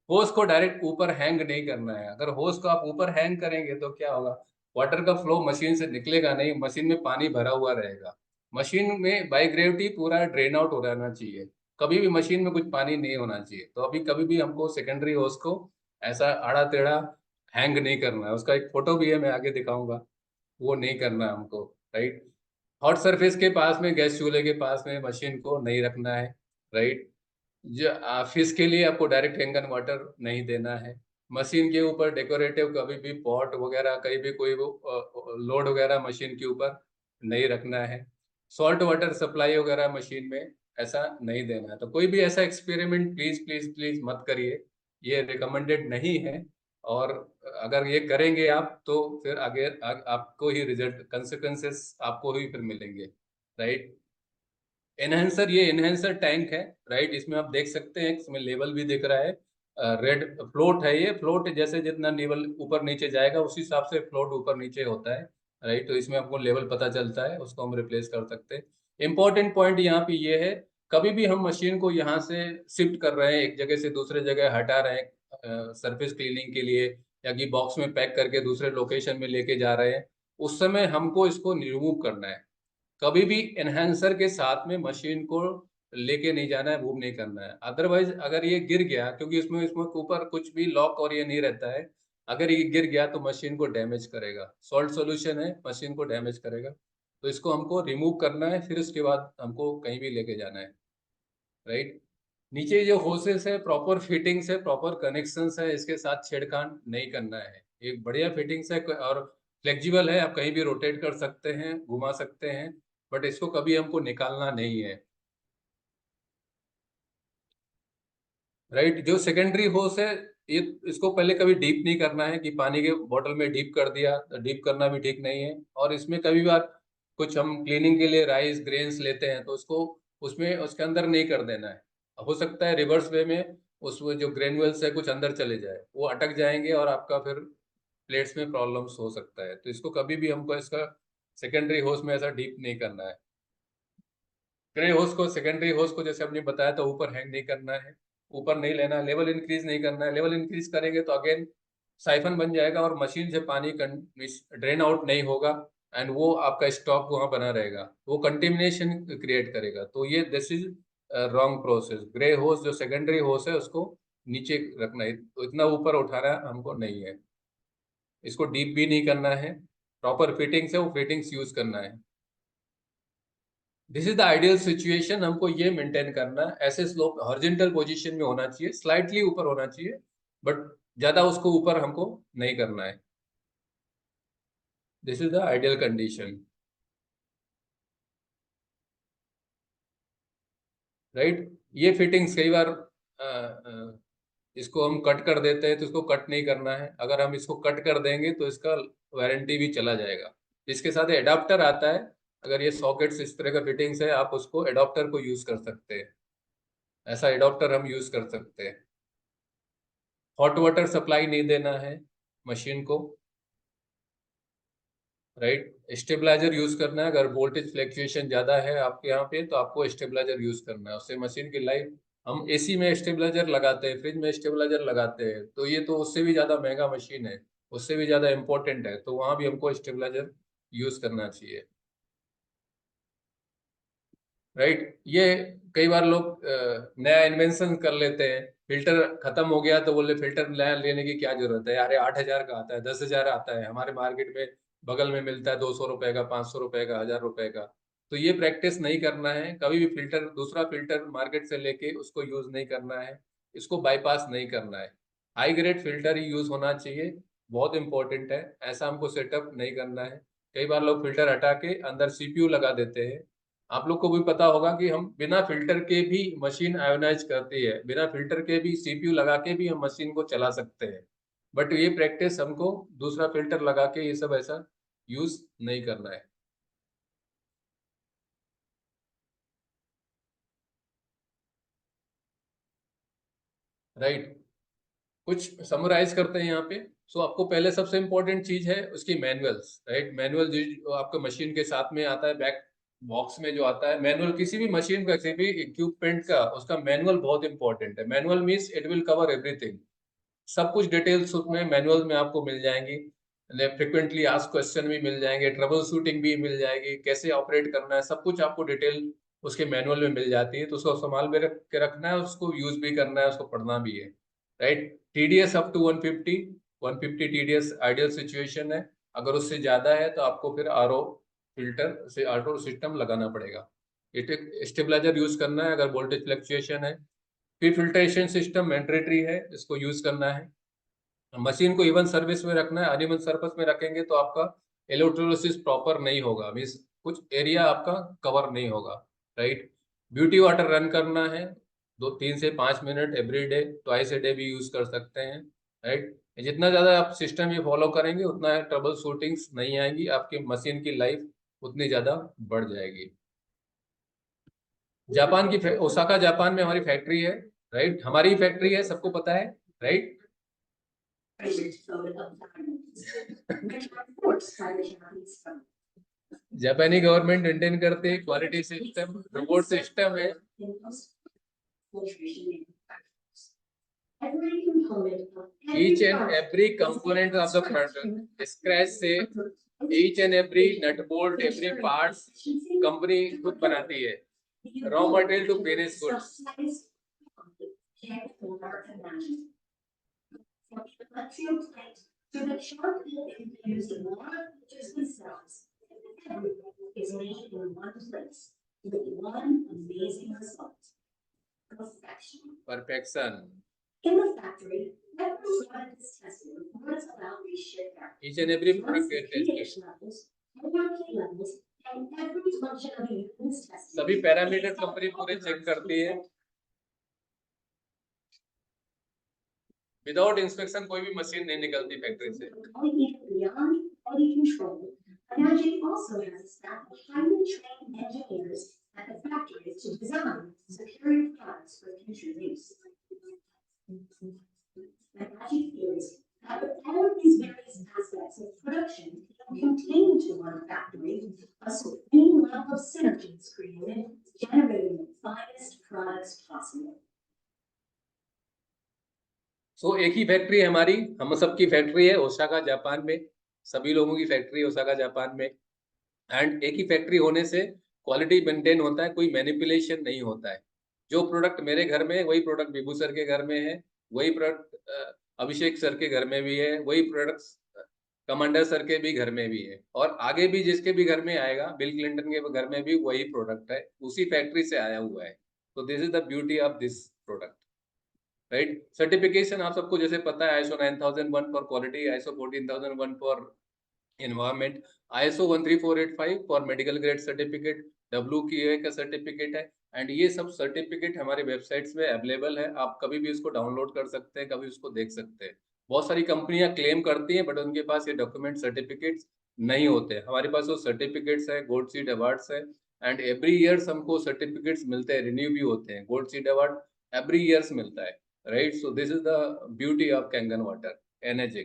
होस को डायरेक्ट ऊपर हैंग नहीं करना है, अगर होस को आप ऊपर हैंग करेंगे तो क्या होगा, वाटर का फ्लो मशीन से निकलेगा नहीं, मशीन में पानी भरा हुआ रहेगा। मशीन में बाई ग्रेविटी पूरा ड्रेन आउट हो जाना चाहिए, कभी भी मशीन में कुछ पानी नहीं होना चाहिए। तो अभी कभी भी हमको सेकेंडरी होस को ऐसा आड़ा टेढ़ा हैंग नहीं करना है, उसका एक फोटो भी है, मैं आगे दिखाऊंगा, वो नहीं करना है हमको। राइट, हॉट सरफेस के पास में, गैस चूल्हे के पास में मशीन को नहीं रखना है। राइट, जो फिश के लिए आपको डायरेक्ट हैंगन वाटर नहीं देना है। मशीन के ऊपर डेकोरेटिव कभी भी पॉट वगैरह, कहीं भी कोई लोड वगैरह मशीन के ऊपर नहीं रखना है। सॉल्ट वाटर सप्लाई वगैरह मशीन में ऐसा नहीं देना है। तो कोई भी ऐसा एक्सपेरिमेंट प्लीज प्लीज प्लीज मत करिए, ये रिकमेंडेड नहीं है। और अगर ये करेंगे आप तो फिर आगे आपको ही रिजल्ट, कंसिक्वेंसेस आपको ही फिर मिलेंगे। राइट, एनहेंसर, ये एनहेंसर टैंक है। राइट, इसमें आप देख सकते हैं, इसमें लेवल भी दिख रहा है, रेड फ्लोट है, ये फ्लोट जैसे जितना लेवल ऊपर नीचे जाएगा उसी हिसाब से फ्लोट ऊपर नीचे होता है। राइट, तो इसमें आपको लेवल पता चलता है, उसको हम रिप्लेस कर सकते हैं। इंपॉर्टेंट पॉइंट यहाँ पे ये है, कभी भी हम मशीन को यहाँ से शिफ्ट कर रहे हैं, एक जगह से दूसरे जगह हटा रहे हैं सरफेस क्लीनिंग के लिए, या कि बॉक्स में पैक करके दूसरे लोकेशन में लेके जा रहे हैं, उस समय हमको इसको रिमूव करना है। कभी भी एनहेंसर के साथ में मशीन को लेके नहीं जाना है, मूव नहीं करना है। अदरवाइज अगर ये गिर गया, क्योंकि इसमें इसमें ऊपर कुछ भी लॉक और ये नहीं रहता है, अगर ये गिर गया तो मशीन को डैमेज करेगा, सॉल्ट सॉल्यूशन है, मशीन को डैमेज करेगा। तो इसको हमको रिमूव करना है, फिर उसके बाद हमको कहीं भी लेके जाना है। राइट, नीचे जो होसेस है, प्रॉपर फिटिंग्स है, प्रॉपर कनेक्शंस है, इसके साथ छेड़खानी नहीं करना है। एक बढ़िया फिटिंग्स है और फ्लेक्सिबल है, आप कहीं भी रोटेट कर सकते हैं, घुमा सकते हैं, बट इसको कभी हमको निकालना नहीं है। राइट, जो सेकेंडरी होस है, ये इसको पहले कभी डीप नहीं करना है, कि पानी के बोतल में डीप कर दिया, तो डीप करना भी ठीक नहीं है। और इसमें कभी बार कुछ हम क्लीनिंग के लिए राइस ग्रेन्स लेते हैं, तो उसको उसमें उसके अंदर नहीं कर देना है। हो सकता है रिवर्स वे में उसमें जो ग्रेनुअल्स है कुछ अंदर चले जाए, वो अटक जाएंगे और आपका फिर प्लेट्स में प्रॉब्लम्स हो सकता है। तो इसको कभी भी हमको इसका सेकेंडरी होस में ऐसा डीप नहीं करना है। ग्रे होस को, सेकेंडरी होस को जैसे हमने बताया तो ऊपर हैंग नहीं करना है, ऊपर नहीं लेना, लेवल इंक्रीज नहीं करना है। लेवल इंक्रीज करेंगे तो अगेन साइफन बन जाएगा और मशीन से पानी ड्रेन आउट नहीं होगा, एंड वो आपका स्टॉक वहां बना रहेगा, वो कंटेमिनेशन क्रिएट करेगा। तो ये this is wrong process. Grey होस जो सेकेंडरी होस है उसको नीचे रखना है, तो इतना ऊपर उठाना हमको नहीं है। इसको डीप भी नहीं करना है, प्रॉपर फिटिंग्स है वो फिटिंग्स यूज करना है। This is the ideal situation, हमको ये मेंटेन करना है। ऐसे स्लोप हॉरिजॉन्टल पोजीशन में होना चाहिए, स्लाइटली ऊपर होना चाहिए, बट ज्यादा उसको ऊपर हमको नहीं करना है। This is the ideal condition, right. ये फिटिंग्स कई बार इसको हम कट कर देते हैं, तो इसको कट नहीं करना है। अगर हम इसको कट कर देंगे तो इसका वारंटी भी चला जाएगा। इसके साथ एडाप्टर आता है, अगर ये सॉकेट्स इस तरह का फिटिंग्स है, आप उसको एडाप्टर को यूज कर सकते हैं। ऐसा एडाप्टर हम यूज कर सकते हैं। हॉट वाटर सप्लाई नहीं देना है मशीन को, राइट। स्टेबलाइजर यूज करना है, अगर वोल्टेज फ्लक्चुएशन ज्यादा है आपके यहाँ पे तो आपको स्टेबलाइजर यूज करना है, उससे मशीन की लाइफ। हम एसी में स्टेबलाइजर लगाते हैं, फ्रिज में स्टेबलाइजर लगाते हैं, तो ये तो उससे भी ज्यादा महंगा मशीन है, उससे भी ज्यादा इंपॉर्टेंट है, तो वहां भी हमको स्टेबलाइजर यूज करना चाहिए, राइट। ये कई बार लोग नया इन्वेंशन कर लेते हैं, फिल्टर खत्म हो गया तो बोले फिल्टर नया लेने की क्या जरूरत है, अरे 8,000 का आता है, 10,000 आता है, हमारे मार्केट में बगल में मिलता है 200 रुपए का, 500 रुपए का, 1,000 रुपए का। तो ये प्रैक्टिस नहीं करना है कभी भी। फिल्टर दूसरा फिल्टर मार्केट से लेके उसको यूज नहीं करना है, इसको बाईपास नहीं करना है। हाई ग्रेड फिल्टर ही यूज होना चाहिए, बहुत इंपॉर्टेंट है। ऐसा हमको सेटअप नहीं करना है। कई बार लोग फिल्टर हटा के अंदर सीपीयू लगा देते हैं। आप लोग को भी पता होगा कि हम बिना फिल्टर के भी मशीन आयोनाइज करती है, बिना फिल्टर के भी सीपीयू लगा के भी हम मशीन को चला सकते हैं। बट ये प्रैक्टिस हमको दूसरा फिल्टर लगा के ये सब ऐसा यूज नहीं करना है, राइट। कुछ समराइज करते हैं यहाँ पे। सो आपको पहले सबसे इंपॉर्टेंट चीज है उसकी मैनुअल्स, राइट। मैनुअल जो आपका मशीन के साथ में आता है, बैक बॉक्स में जो आता है मैनुअल, किसी भी मशीन का किसी भी इक्विपमेंट का उसका मैनुअल बहुत इंपॉर्टेंट है। Manual means it will cover everything, सब कुछ डिटेल्स उसमें मैनुअल में आपको मिल जाएंगी। फ्रिक्वेंटली आस्क्ड क्वेश्चन भी मिल जाएंगे, ट्रबल शूटिंग भी मिल जाएगी, कैसे ऑपरेट करना है, सब कुछ आपको डिटेल उसके मैनुअल में मिल जाती है। तो उसको संभाल में रख के रखना है, उसको यूज भी करना है, उसको पढ़ना भी है, right. TDS up to 150, 150 TDS ideal situation है। अगर उससे ज्यादा है तो आपको फिर आरओ फिल्टर से आरओ सिस्टम लगाना पड़ेगा। स्टेबलाइजर यूज करना है अगर वोल्टेज फ्लक्चुएशन है। फिर फिल्ट्रेशन सिस्टम मैंडेटरी है, इसको यूज करना है। मशीन को इवन सर्विस में रखना है, अनइवन सर्विस में रखेंगे तो आपका इलेक्ट्रोलिसिस प्रॉपर नहीं होगा, मीन्स कुछ एरिया आपका कवर नहीं होगा, राइट। ब्यूटी वाटर रन करना है, 2 3 से 5 minute every day, twice a day भी यूज कर सकते हैं, राइट। जितना ज्यादा आप सिस्टम ये फॉलो करेंगे उतना ट्रबल शूटिंग्स नहीं आएंगी, आपकी मशीन की लाइफ उतनी ज्यादा बढ़ जाएगी। जापान की ओसाका जापान में हमारी फैक्ट्री है, राइट। हमारी फैक्ट्री है, सबको पता है, राइट। जापानी गवर्नमेंट मेंटेन करते हैं क्वालिटी सिस्टम, रिपोर्ट सिस्टम है। Each and every component of the product, scratch से each and every nut bolt, every parts company खुद बनाती है, raw material to finish goods. Perfection, each and every product get tested, सभी parameter company पूरे check करती है। Without inspection कोई भी मशीन नहीं निकलती फैक्ट्री से। Energy also has a staff of highly trained engineers at the factories to design superior products for future use. Energy feels that with all of these various aspects of production contained to one factory, a supreme level of synergy is created, generating the finest products possible. सो एक ही factory है हमारी, हम सबकी factory है Osaka Japan में, सभी लोगों की फैक्ट्री ओसाका जापान में। एंड एक ही फैक्ट्री होने से क्वालिटी मेंटेन होता है, कोई मैनिपुलेशन नहीं होता है, जो प्रोडक्ट मेरे घर में है वही प्रोडक्ट विभू सर के घर में है, वही प्रोडक्ट अभिषेक सर के घर में भी है, वही प्रोडक्ट कमांडर सर के भी घर में भी है, और आगे भी जिसके भी घर में आएगा, बिल क्लिंटन के घर में भी वही प्रोडक्ट है, उसी फैक्ट्री से आया हुआ है। तो this is the beauty of this product, right. Certification आप सबको जैसे पता है, ISO 9001 for quality, ISO 14001 for environment, ISO 13485 for medical grade certificate, WQA का सर्टिफिकेट है। एंड ये सब सर्टिफिकेट हमारे वेबसाइट्स में अवेलेबल है, आप कभी भी उसको डाउनलोड कर सकते हैं, कभी उसको देख सकते हैं। बहुत सारी कंपनियां क्लेम करती हैं बट उनके पास ये डॉक्यूमेंट सर्टिफिकेट्स नहीं होते, हमारे पास वो सर्टिफिकेट्स है, गोल्ड सीड अवार्ड्स है, एंड एवरी ईयर्स हमको सर्टिफिकेट्स मिलते हैं, रिन्यू भी होते हैं, gold seed award every years मिलता है, right. So this is the beauty of Kangen water energy.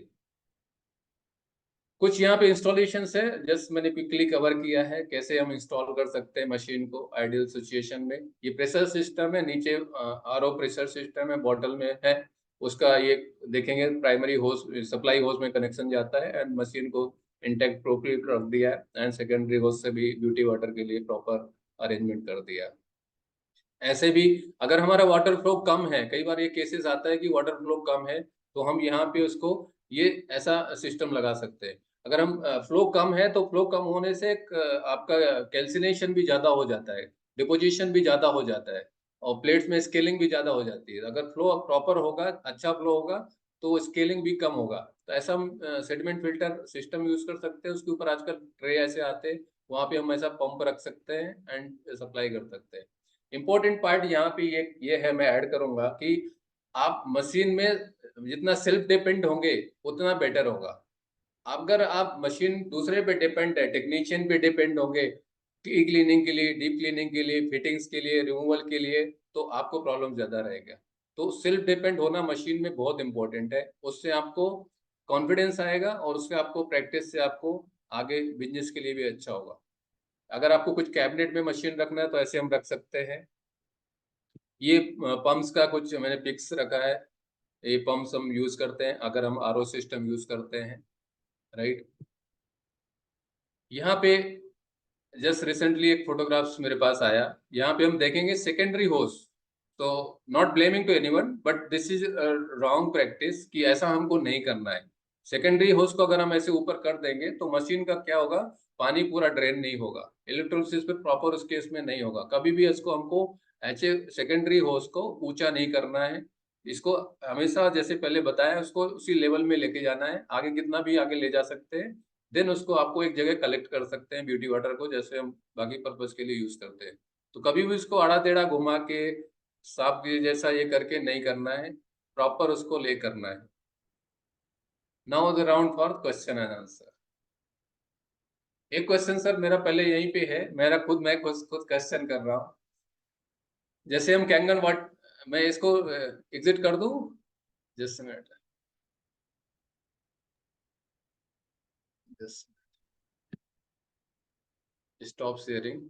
कुछ यहाँ पे इंस्टॉलेशन है, जस्ट मैंने क्विकली कवर किया है कैसे हम इंस्टॉल कर सकते हैं मशीन को आइडियल सिचुएशन में। ये प्रेशर सिस्टम है, नीचे RO प्रेशर सिस्टम है, बॉटल में है, उसका ये देखेंगे प्राइमरी होस सप्लाई होस में कनेक्शन जाता है, एंड मशीन को इंटैक्ट प्रोप्रिएट रख दिया है, एंड सेकेंडरी होस से भी ब्यूटी वाटर के लिए प्रॉपर अरेंजमेंट कर दिया है। ऐसे भी अगर हमारा वाटर फ्लो कम है, कई बार ये केसेस आता है कि वाटर फ्लो कम है, तो हम यहाँ पे उसको ये ऐसा सिस्टम लगा सकते हैं। अगर हम फ्लो कम है तो फ्लो कम होने से आपका कैल्सिनेशन भी ज्यादा हो जाता है, डिपोजिशन भी ज्यादा हो जाता है, और प्लेट्स में स्केलिंग भी ज्यादा हो जाती है। अगर फ्लो प्रॉपर होगा, अच्छा फ्लो होगा, तो स्केलिंग भी कम होगा। तो ऐसा हम सेडिमेंट फिल्टर सिस्टम यूज कर सकते हैं, उसके ऊपर आजकल ट्रे ऐसे आते हैं, वहां पे हम ऐसा पंप रख सकते हैं एंड सप्लाई कर सकते हैं। इंपॉर्टेंट पार्ट यहाँ पे ये है, मैं ऐड करूंगा कि आप मशीन में जितना सेल्फ डिपेंड होंगे उतना बेटर होगा। अगर आप मशीन दूसरे पे डिपेंड है, टेक्नीशियन पे डिपेंड होंगे क्लीनिंग के लिए, डीप क्लीनिंग के लिए, फिटिंग्स के लिए, रिमूवल के लिए, तो आपको प्रॉब्लम ज्यादा रहेगा। तो सेल्फ डिपेंड होना मशीन में बहुत इंपॉर्टेंट है, उससे आपको कॉन्फिडेंस आएगा और उससे आपको प्रैक्टिस से आपको आगे बिजनेस के लिए भी अच्छा होगा। अगर आपको कुछ कैबिनेट में मशीन रखना है तो ऐसे हम रख सकते हैं। ये पंप्स का कुछ मैंने पिक्स रखा है, ये पंप्स हम यूज करते हैं अगर हम RO सिस्टम यूज करते हैं, राइट। यहाँ पे जस्ट रिसेंटली एक फोटोग्राफ्स मेरे पास आया, यहाँ पे हम देखेंगे सेकेंडरी होस। तो not blaming to anyone but this is wrong practice कि ऐसा हमको नहीं करना है। सेकेंडरी होस को अगर हम ऐसे ऊपर कर देंगे तो मशीन का क्या होगा, पानी पूरा ड्रेन नहीं होगा, इलेक्ट्रोलिसिस पे प्रॉपर उस केस में नहीं होगा। कभी भी इसको हमको ऐसे सेकेंडरी होस को ऊंचा नहीं करना है, इसको हमेशा जैसे पहले बताया उसको उसी लेवल में लेके जाना है, आगे कितना भी आगे ले जा सकते हैं। देन उसको आपको एक जगह कलेक्ट कर सकते हैं ब्यूटी वाटर को, जैसे हम बाकी पर्पज के लिए यूज करते हैं। तो कभी भी उसको आड़ा टेढ़ा घुमा के सांप के जैसा ये करके नहीं करना है, प्रॉपर उसको ले करना है। Now the round for question and answer. एक क्वेश्चन सर मेरा पहले यहीं पे है, मैं खुद क्वेश्चन कर रहा हूँ। जैसे हम कैंगन वाट मैं इसको एग्जिट कर दूं, just minute, just stop sharing.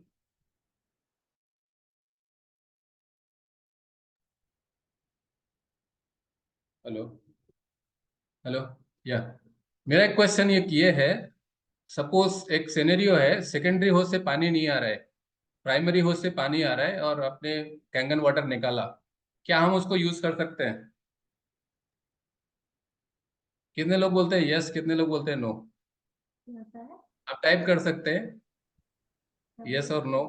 Hello, hello, या मेरा एक क्वेश्चन ये है, सपोज एक सिनेरियो है, सेकेंडरी होज से पानी नहीं आ रहा है, प्राइमरी होज से पानी आ रहा है, और आपने कैंगन वाटर निकाला, क्या हम उसको यूज कर सकते हैं? कितने लोग बोलते हैं यस, कितने लोग बोलते हैं नो? आप टाइप कर सकते हैं यस और no.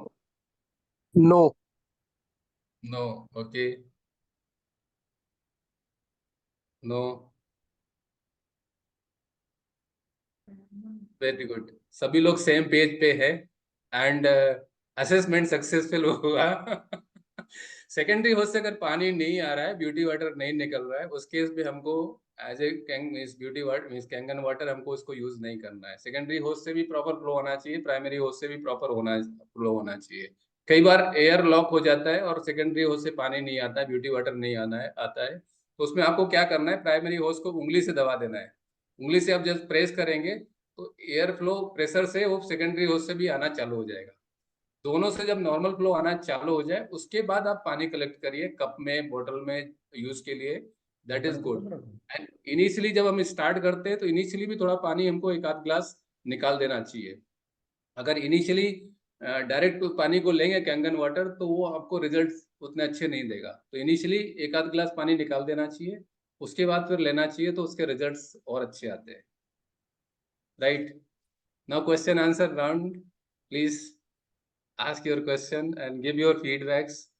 No. No, okay, no, very good, सभी लोग सेम पेज पे है, एंड असेसमेंट सक्सेसफुल हुआ। सेकेंडरी होज से अगर पानी नहीं आ रहा है, ब्यूटी वाटर नहीं निकल रहा है, उस केस में हमको as a means beauty water means Kangen water हमको उसको यूज नहीं करना है। सेकेंडरी होज से भी प्रॉपर फ्लो होना चाहिए, प्राइमरी होज से भी प्रॉपर फ्लो होना चाहिए। कई बार एयर लॉक हो जाता है और सेकेंडरी होज से पानी नहीं आता है, ब्यूटी वाटर नहीं आता है, तो उसमें आपको क्या करना है, प्राइमरी होज को उंगली से दबा देना है। उंगली से आप जब प्रेस करेंगे तो एयर फ्लो प्रेशर से वो सेकेंडरी होज से भी आना चालू हो जाएगा। दोनों से जब नॉर्मल फ्लो आना चालू हो जाए उसके बाद आप पानी कलेक्ट करिए कप में, बोतल में यूज के लिए, that is good. And initially जब हम स्टार्ट करते हैं तो इनिशियली भी थोड़ा पानी हमको एक आध ग्लास निकाल देना चाहिए। अगर इनिशियली डायरेक्ट पानी को लेंगे कैंगन वाटर तो वो आपको रिजल्ट उतने अच्छे नहीं देगा। तो इनिशियली एक आध गिलास पानी निकाल देना चाहिए, उसके बाद फिर लेना चाहिए, तो उसके रिजल्ट्स और अच्छे आते हैं। Right, now question answer round, please ask your question and give your feedbacks.